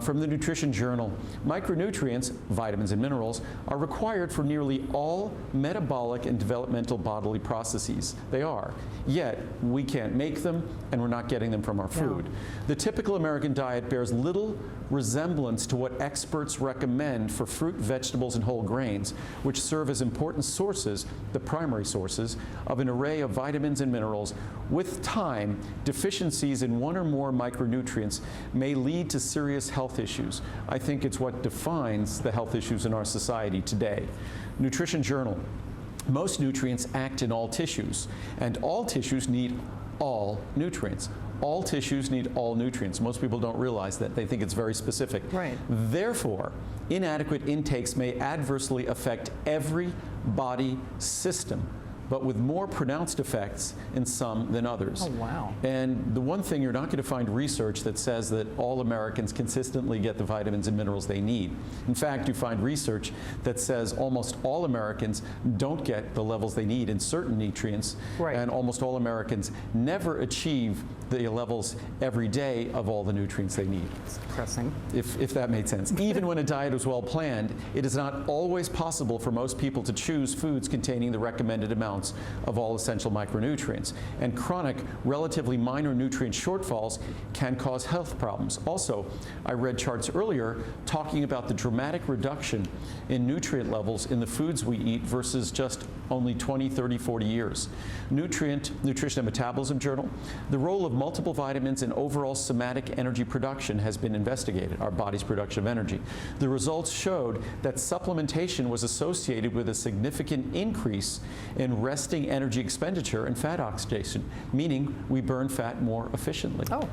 From the Nutrition Journal, micronutrients, vitamins and minerals, are required for nearly all metabolic and developmental bodily processes. They are. Yet, we can't make them, and we're not getting them from our food. The typical American diet bears little resemblance to what experts recommend for fruit, vegetables, and whole grains, which serve as important sources, the primary sources, of an array of vitamins and minerals. With time, deficiencies in one or more micronutrients may lead to serious health issues. I think it's what defines the health issues in our society today. Nutrition Journal. Most nutrients act in all tissues, and all tissues need all nutrients. All tissues need all nutrients. Most people don't realize that. They think it's very specific. Right. Therefore, inadequate intakes may adversely affect every body system, but with more pronounced effects in some than others. Oh, wow. And the one thing, you're not going to find research that says that all Americans consistently get the vitamins and minerals they need. In fact, you find research that says almost all Americans don't get the levels they need in certain nutrients, and almost all Americans never achieve the levels every day of all the nutrients they need. It's depressing. If that made sense. Even when a diet is well planned, it is not always possible for most people to choose foods containing the recommended amounts of all essential micronutrients. And chronic, relatively minor nutrient shortfalls can cause health problems. Also, I read charts earlier talking about the dramatic reduction in nutrient levels in the foods we eat versus just only 20, 30, 40 years. Nutrition and Metabolism Journal. The role of multiple vitamins in overall somatic energy production has been investigated, our body's production of energy. The results showed that supplementation was associated with a significant increase in resting energy expenditure and fat oxidation, meaning we burn fat more efficiently. Oh.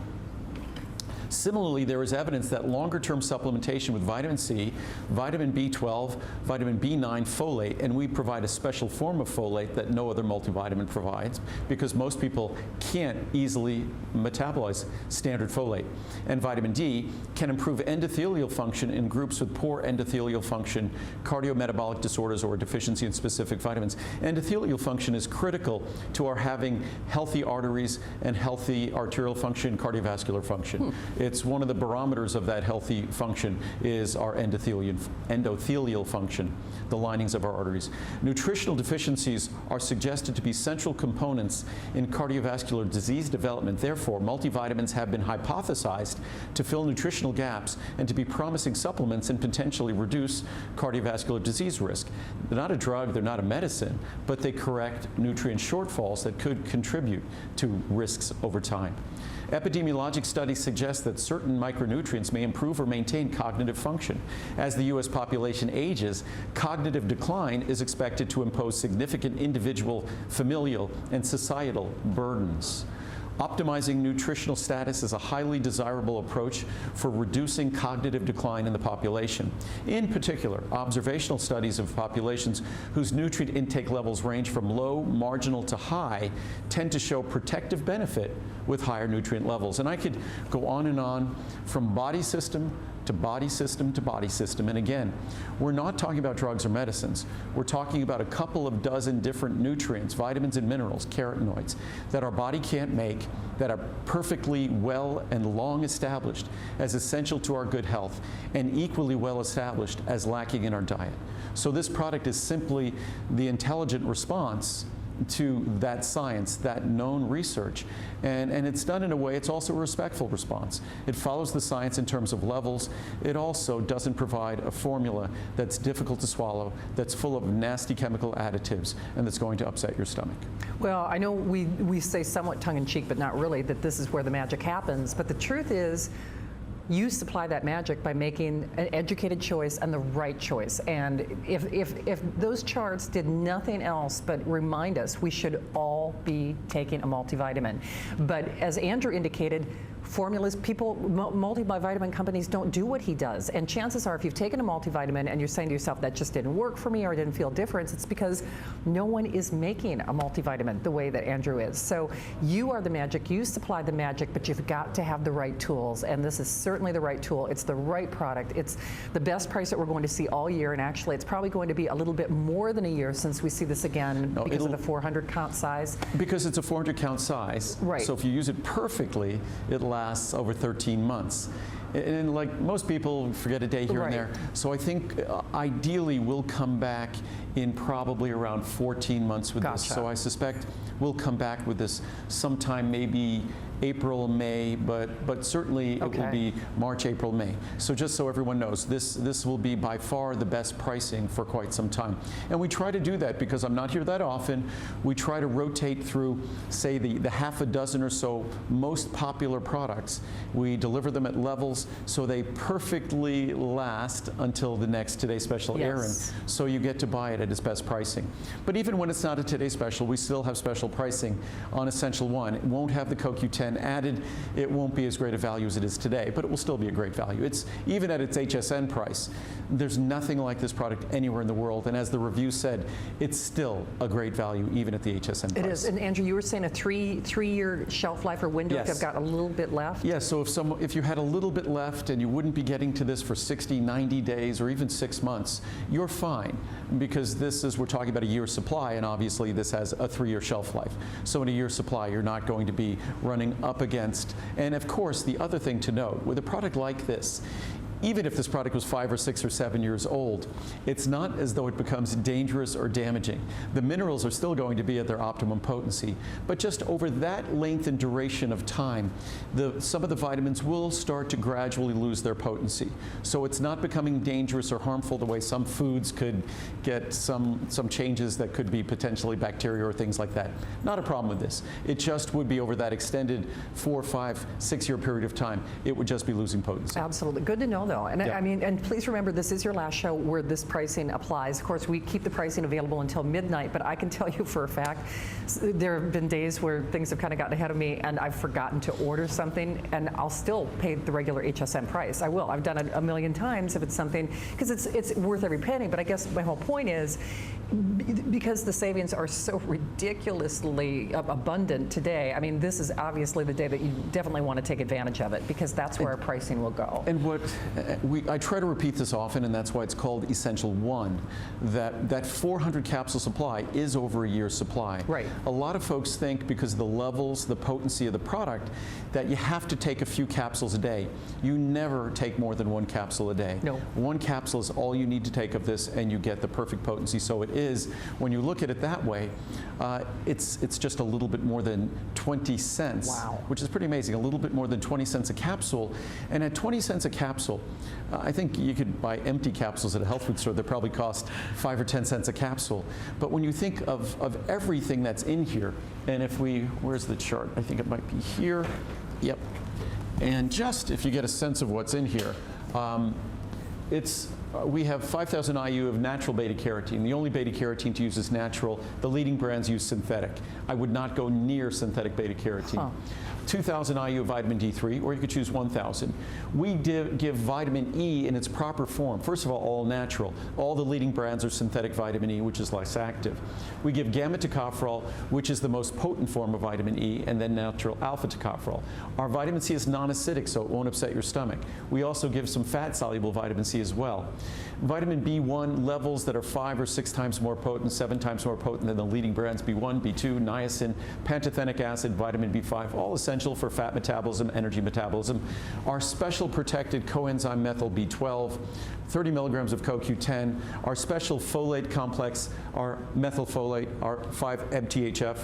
Similarly, there is evidence that longer-term supplementation with vitamin C, vitamin B12, vitamin B9, folate, and we provide a special form of folate that no other multivitamin provides because most people can't easily metabolize standard folate. And vitamin D can improve endothelial function in groups with poor endothelial function, cardiometabolic disorders, or deficiency in specific vitamins. Endothelial function is critical to our having healthy arteries and healthy arterial function, cardiovascular function. It's one of the barometers of that healthy function is our endothelial function, the linings of our arteries. Nutritional deficiencies are suggested to be central components in cardiovascular disease development. Therefore, multivitamins have been hypothesized to fill nutritional gaps and to be promising supplements and potentially reduce cardiovascular disease risk. They're not a drug, they're not a medicine, but they correct nutrient shortfalls that could contribute to risks over time. Epidemiologic studies suggest that certain micronutrients may improve or maintain cognitive function. As the U.S. population ages, cognitive decline is expected to impose significant individual, familial, and societal burdens. Optimizing nutritional status is a highly desirable approach for reducing cognitive decline in the population. In particular, observational studies of populations whose nutrient intake levels range from low, marginal to high tend to show protective benefit with higher nutrient levels. And I could go on from body system to body system to body system. And again, we're not talking about drugs or medicines. We're talking about a couple of dozen different nutrients, vitamins and minerals, carotenoids, that our body can't make, that are perfectly well and long established as essential to our good health, and equally well established as lacking in our diet. So this product is simply the intelligent response to that science, that known research. And it's done in a way, it's also a respectful response. It follows the science in terms of levels. It also doesn't provide a formula that's difficult to swallow, that's full of nasty chemical additives, and that's going to upset your stomach. Well, I know we say somewhat tongue-in-cheek, but not really, that this is where the magic happens. But the truth is, you supply that magic by making an educated choice and the right choice. And if those charts did nothing else but remind us we should all be taking a multivitamin. But as Andrew indicated, formulas, multivitamin companies don't do what he does. And chances are, if you've taken a multivitamin and you're saying to yourself, that just didn't work for me or I didn't feel difference, it's because no one is making a multivitamin the way that Andrew is. So you are the magic, you supply the magic, but you've got to have the right tools. And this is certainly the right tool. It's the right product. It's the best price that we're going to see all year. And actually, it's probably going to be a little bit more than a year since we see this again because of the 400 count size. Because it's a 400 count size. Right. So if you use it perfectly, it lasts over 13 months. And like most people, forget a day here and there. So I think ideally we'll come back in probably around 14 months with this. So I suspect we'll come back with this sometime maybe April, May, but certainly it will be March, April, May. So just so everyone knows, this will be by far the best pricing for quite some time. And we try to do that because I'm not here that often. We try to rotate through, say, the half a dozen or so most popular products. We deliver them at levels so they perfectly last until the next Today Special airing. So you get to buy it at its best pricing. But even when it's not a Today Special, we still have special pricing on Essential 1. It won't have the CoQ10 added. It won't be as great a value as it is today, but it will still be a great value. It's even at its HSN price. There's nothing like this product anywhere in the world, and as the review said, it's still a great value even at the HSN price. It is. And Andrew, you were saying a three-year shelf life or window if you've got a little bit left? Yes, so if you had a little bit left and you wouldn't be getting to this for 60, 90 days or even 6 months, you're fine, because we're talking about a year's supply, and obviously this has a 3-year shelf life. So in a year's supply, you're not going to be running up against. And of course, the other thing to note, with a product like this, even if this product was 5 or 6 or 7 years old, it's not as though it becomes dangerous or damaging. The minerals are still going to be at their optimum potency, but just over that length and duration of time, some of the vitamins will start to gradually lose their potency. So it's not becoming dangerous or harmful the way some foods could get some changes that could be potentially bacteria or things like that. Not a problem with this. It just would be over that extended 4, 5, 6 year period of time, it would just be losing potency. Absolutely. Good to know, though. And I mean, and please remember, this is your last show where this pricing applies. Of course, we keep the pricing available until midnight, but I can tell you for a fact, there have been days where things have kind of gotten ahead of me and I've forgotten to order something, and I'll still pay the regular HSN price. I will. I've done it a million times if it's something, because it's worth every penny. But I guess my whole point is, because the savings are so ridiculously abundant today, I mean, this is obviously the day that you definitely want to take advantage of it, because that's where our pricing will go. And what I try to repeat this often, and that's why it's called Essential 1, that 400 capsule supply is over a year's supply. Right. A lot of folks think, because of the levels, the potency of the product, that you have to take a few capsules a day. You never take more than 1 capsule a day. No. 1 capsule is all you need to take of this, and you get the perfect potency. So it is, when you look at it that way, it's just a little bit more than 20 cents, which is pretty amazing, a little bit more than 20 cents a capsule. And at 20 cents a capsule, I think you could buy empty capsules at a health food store that probably cost 5 or 10 cents a capsule. But when you think of everything that's in here, and where's the chart? I think it might be here. Yep. And just if you get a sense of what's in here, it's we have 5,000 IU of natural beta-carotene. The only beta-carotene to use is natural. The leading brands use synthetic. I would not go near synthetic beta-carotene. 2,000 IU of vitamin D3, or you could choose 1,000. We give vitamin E in its proper form. First of all natural. All the leading brands are synthetic vitamin E, which is lysactive. We give gamma tocopherol, which is the most potent form of vitamin E, and then natural alpha tocopherol. Our vitamin C is non-acidic, so it won't upset your stomach. We also give some fat-soluble vitamin C as well. Vitamin B1 levels that are 5 or 6 times more potent, 7 times more potent than the leading brands, B1, B2, niacin, pantothenic acid, vitamin B5, all essential for fat metabolism, energy metabolism. Our special protected coenzyme methyl B12, 30 milligrams of CoQ10, our special folate complex, our methylfolate, our 5-MTHF,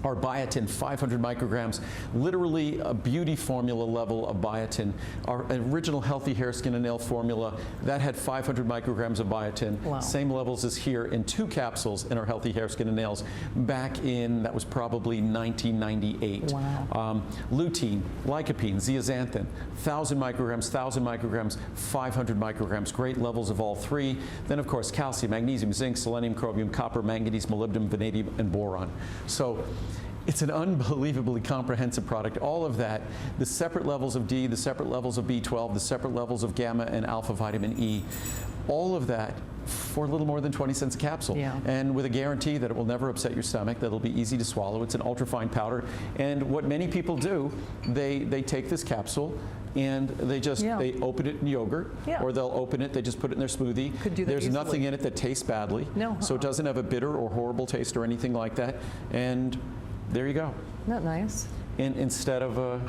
our biotin, 500 micrograms, literally a beauty formula level of biotin. Our original Healthy Hair, Skin, and Nail formula, that had 500 micrograms of biotin. Wow. Same levels as here in 2 capsules in our Healthy Hair, Skin, and Nails back in, that was probably 1998. Wow. Lutein, lycopene, zeaxanthin, 1,000 micrograms, 500 micrograms, great levels of all 3. Then, of course, calcium, magnesium, zinc, selenium, chromium, copper, manganese, molybdenum, vanadium, and boron. So it's an unbelievably comprehensive product. All of that, the separate levels of D, the separate levels of B12, the separate levels of gamma and alpha vitamin E, all of that for a little more than 20 cents a capsule. Yeah. And with a guarantee that it will never upset your stomach, that it'll be easy to swallow. It's an ultrafine powder. And what many people do, they take this capsule and they just, they open it in yogurt, or they'll open it, they just put it in their smoothie. Could do that There's easily. nothing in it that tastes badly. No. So it doesn't have a bitter or horrible taste or anything like that. And there you go. Isn't that nice? Instead of a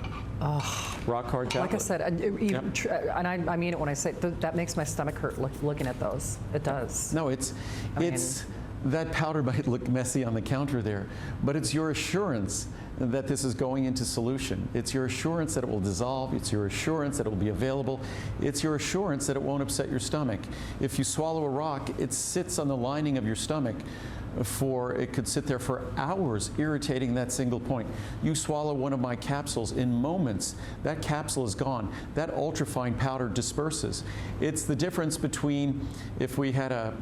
rock hard tablet. Like I said, and I mean it when I say that makes my stomach hurt looking at those. It does. No, that powder might look messy on the counter there, but it's your assurance that this is going into solution. It's your assurance that it will dissolve. It's your assurance that it will be available. It's your assurance that it won't upset your stomach. If you swallow a rock, it sits on the lining of your stomach it could sit there for hours, irritating that single point. You swallow one of my capsules, in moments, that capsule is gone. That ultrafine powder disperses. It's the difference between if we had a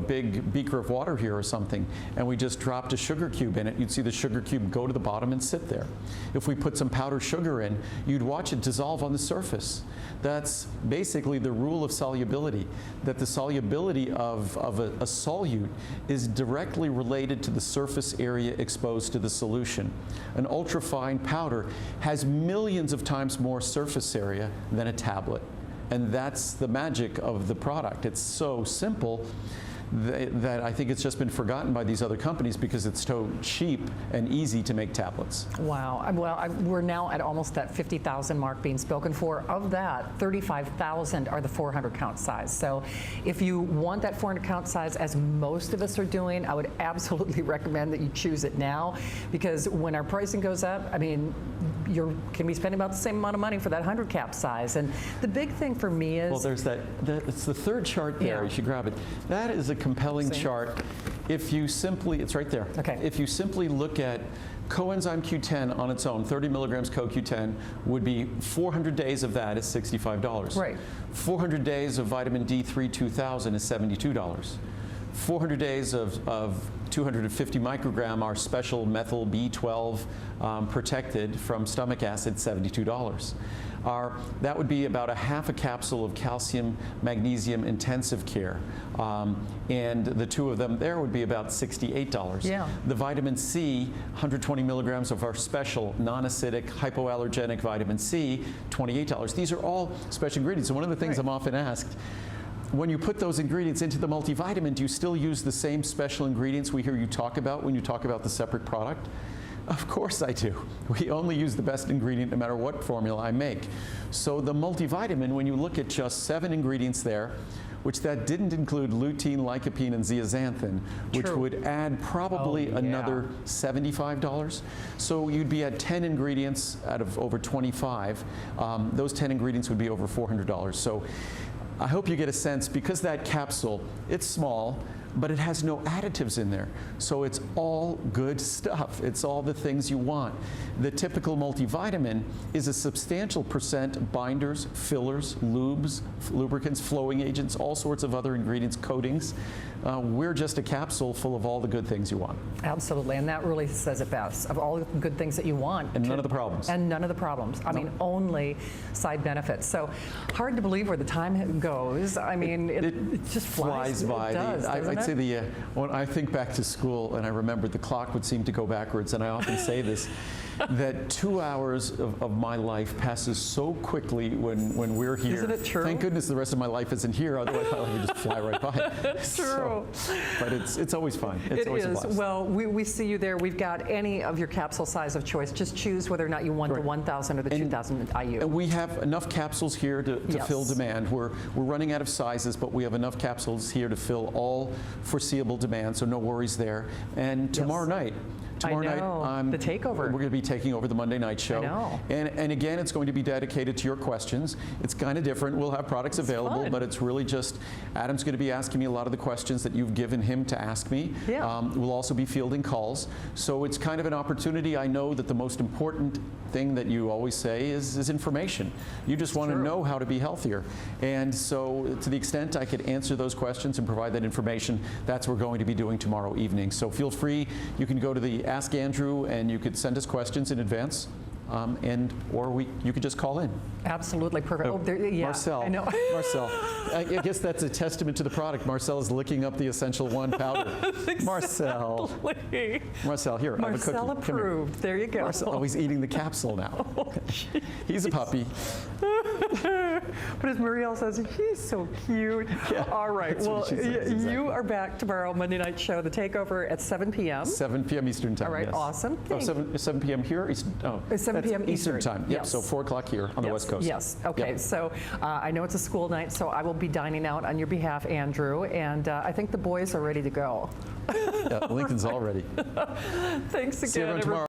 big beaker of water here or something, and we just dropped a sugar cube in it, you'd see the sugar cube go to the bottom and sit there. If we put some powdered sugar in, you'd watch it dissolve on the surface. That's basically the rule of solubility, that the solubility of a solute is directly related to the surface area exposed to the solution. An ultrafine powder has millions of times more surface area than a tablet. And that's the magic of the product. It's so simple that I think it's just been forgotten by these other companies because it's so cheap and easy to make tablets. Wow. Well, we're now at almost that 50,000 mark being spoken for. Of that, 35,000 are the 400 count size. So if you want that 400 count size, as most of us are doing, I would absolutely recommend that you choose it now, because when our pricing goes up, I mean, you're going to be spending about the same amount of money for that 100 cap size. And the big thing for me is... Well, there's it's the third chart there. You should grab it. That is a compelling chart. If you simply, it's right there. Okay. If you simply look at coenzyme Q10 on its own, 30 milligrams CoQ10 would be 400 days of that is $65. Right. 400 days of vitamin D3 2000 is $72. 400 days of 250 microgram, our special methyl B12 protected from stomach acid, $72. That would be about a half a capsule of calcium, magnesium intensive care. And the 2 of them there would be about $68. Yeah. The vitamin C, 120 milligrams of our special non-acidic hypoallergenic vitamin C, $28. These are all special ingredients. And one of the things I'm often asked, when you put those ingredients into the multivitamin, do you still use the same special ingredients we hear you talk about when you talk about the separate product? Of course I do. We only use the best ingredient no matter what formula I make. So the multivitamin, when you look at just 7 ingredients there, which that didn't include lutein, lycopene, and zeaxanthin, which would add probably another $75. So you'd be at 10 ingredients out of over 25. Those 10 ingredients would be over $400. So I hope you get a sense, because that capsule, it's small, but it has no additives in there. So it's all good stuff. It's all the things you want. The typical multivitamin is a substantial percent binders, fillers, lubes, lubricants, flowing agents, all sorts of other ingredients, coatings. We're just a capsule full of all the good things you want. Absolutely, and that really says it best. Of all the good things that you want. And none of the problems. And none of the problems. I mean, only side benefits. So hard to believe where the time goes. I mean, it just flies by. It does, I'd say when I think back to school and I remember the clock would seem to go backwards, and I often say this, that 2 hours of my life passes so quickly when we're here. Isn't it true? Thank goodness the rest of my life isn't here, otherwise my life would just fly right by. It's true. But it's always fun. It's always a blast. Well, we see you there. We've got any of your capsule size of choice. Just choose whether or not you want the 1,000 or the 2,000 IU. And we have enough capsules here to fill demand. We're running out of sizes, but we have enough capsules here to fill all foreseeable demand, so no worries there. And tomorrow night, the takeover. We're going to be taking over the Monday night show. I know. And again, it's going to be dedicated to your questions. It's kind of different. We'll have products available, but it's really just Adam's going to be asking me a lot of the questions that you've given him to ask me. Yeah. We'll also be fielding calls. So it's kind of an opportunity. I know that the most important thing that you always say is information. You just want to know how to be healthier. And so to the extent I could answer those questions and provide that information, that's what we're going to be doing tomorrow evening. So feel free. You can go to the Ask Andrew and you could send us questions in advance. Or you could just call in. Absolutely perfect. Marcel. I know. Marcel. I guess that's a testament to the product. Marcel is licking up the Essential One powder. Marcel. Marcel, here. I have a cookie. Marcel approved. There you go. Marcel, oh, he's eating the capsule now. He's a puppy. But as Muriel says, he's so cute. Yeah, all right. Well, exactly. You are back tomorrow, Monday night show, the takeover at 7 p.m. 7 p.m. Eastern time. All right. Yes. Awesome. Oh, 7 p.m. here? It's 7 p.m. Eastern time. Yep. Yes. So 4 o'clock here on the West Coast. Yes. Okay. Yep. So I know it's a school night, so I will be dining out on your behalf, Andrew, and I think the boys are ready to go. Yeah, Lincoln's all ready. Thanks again. See everyone tomorrow.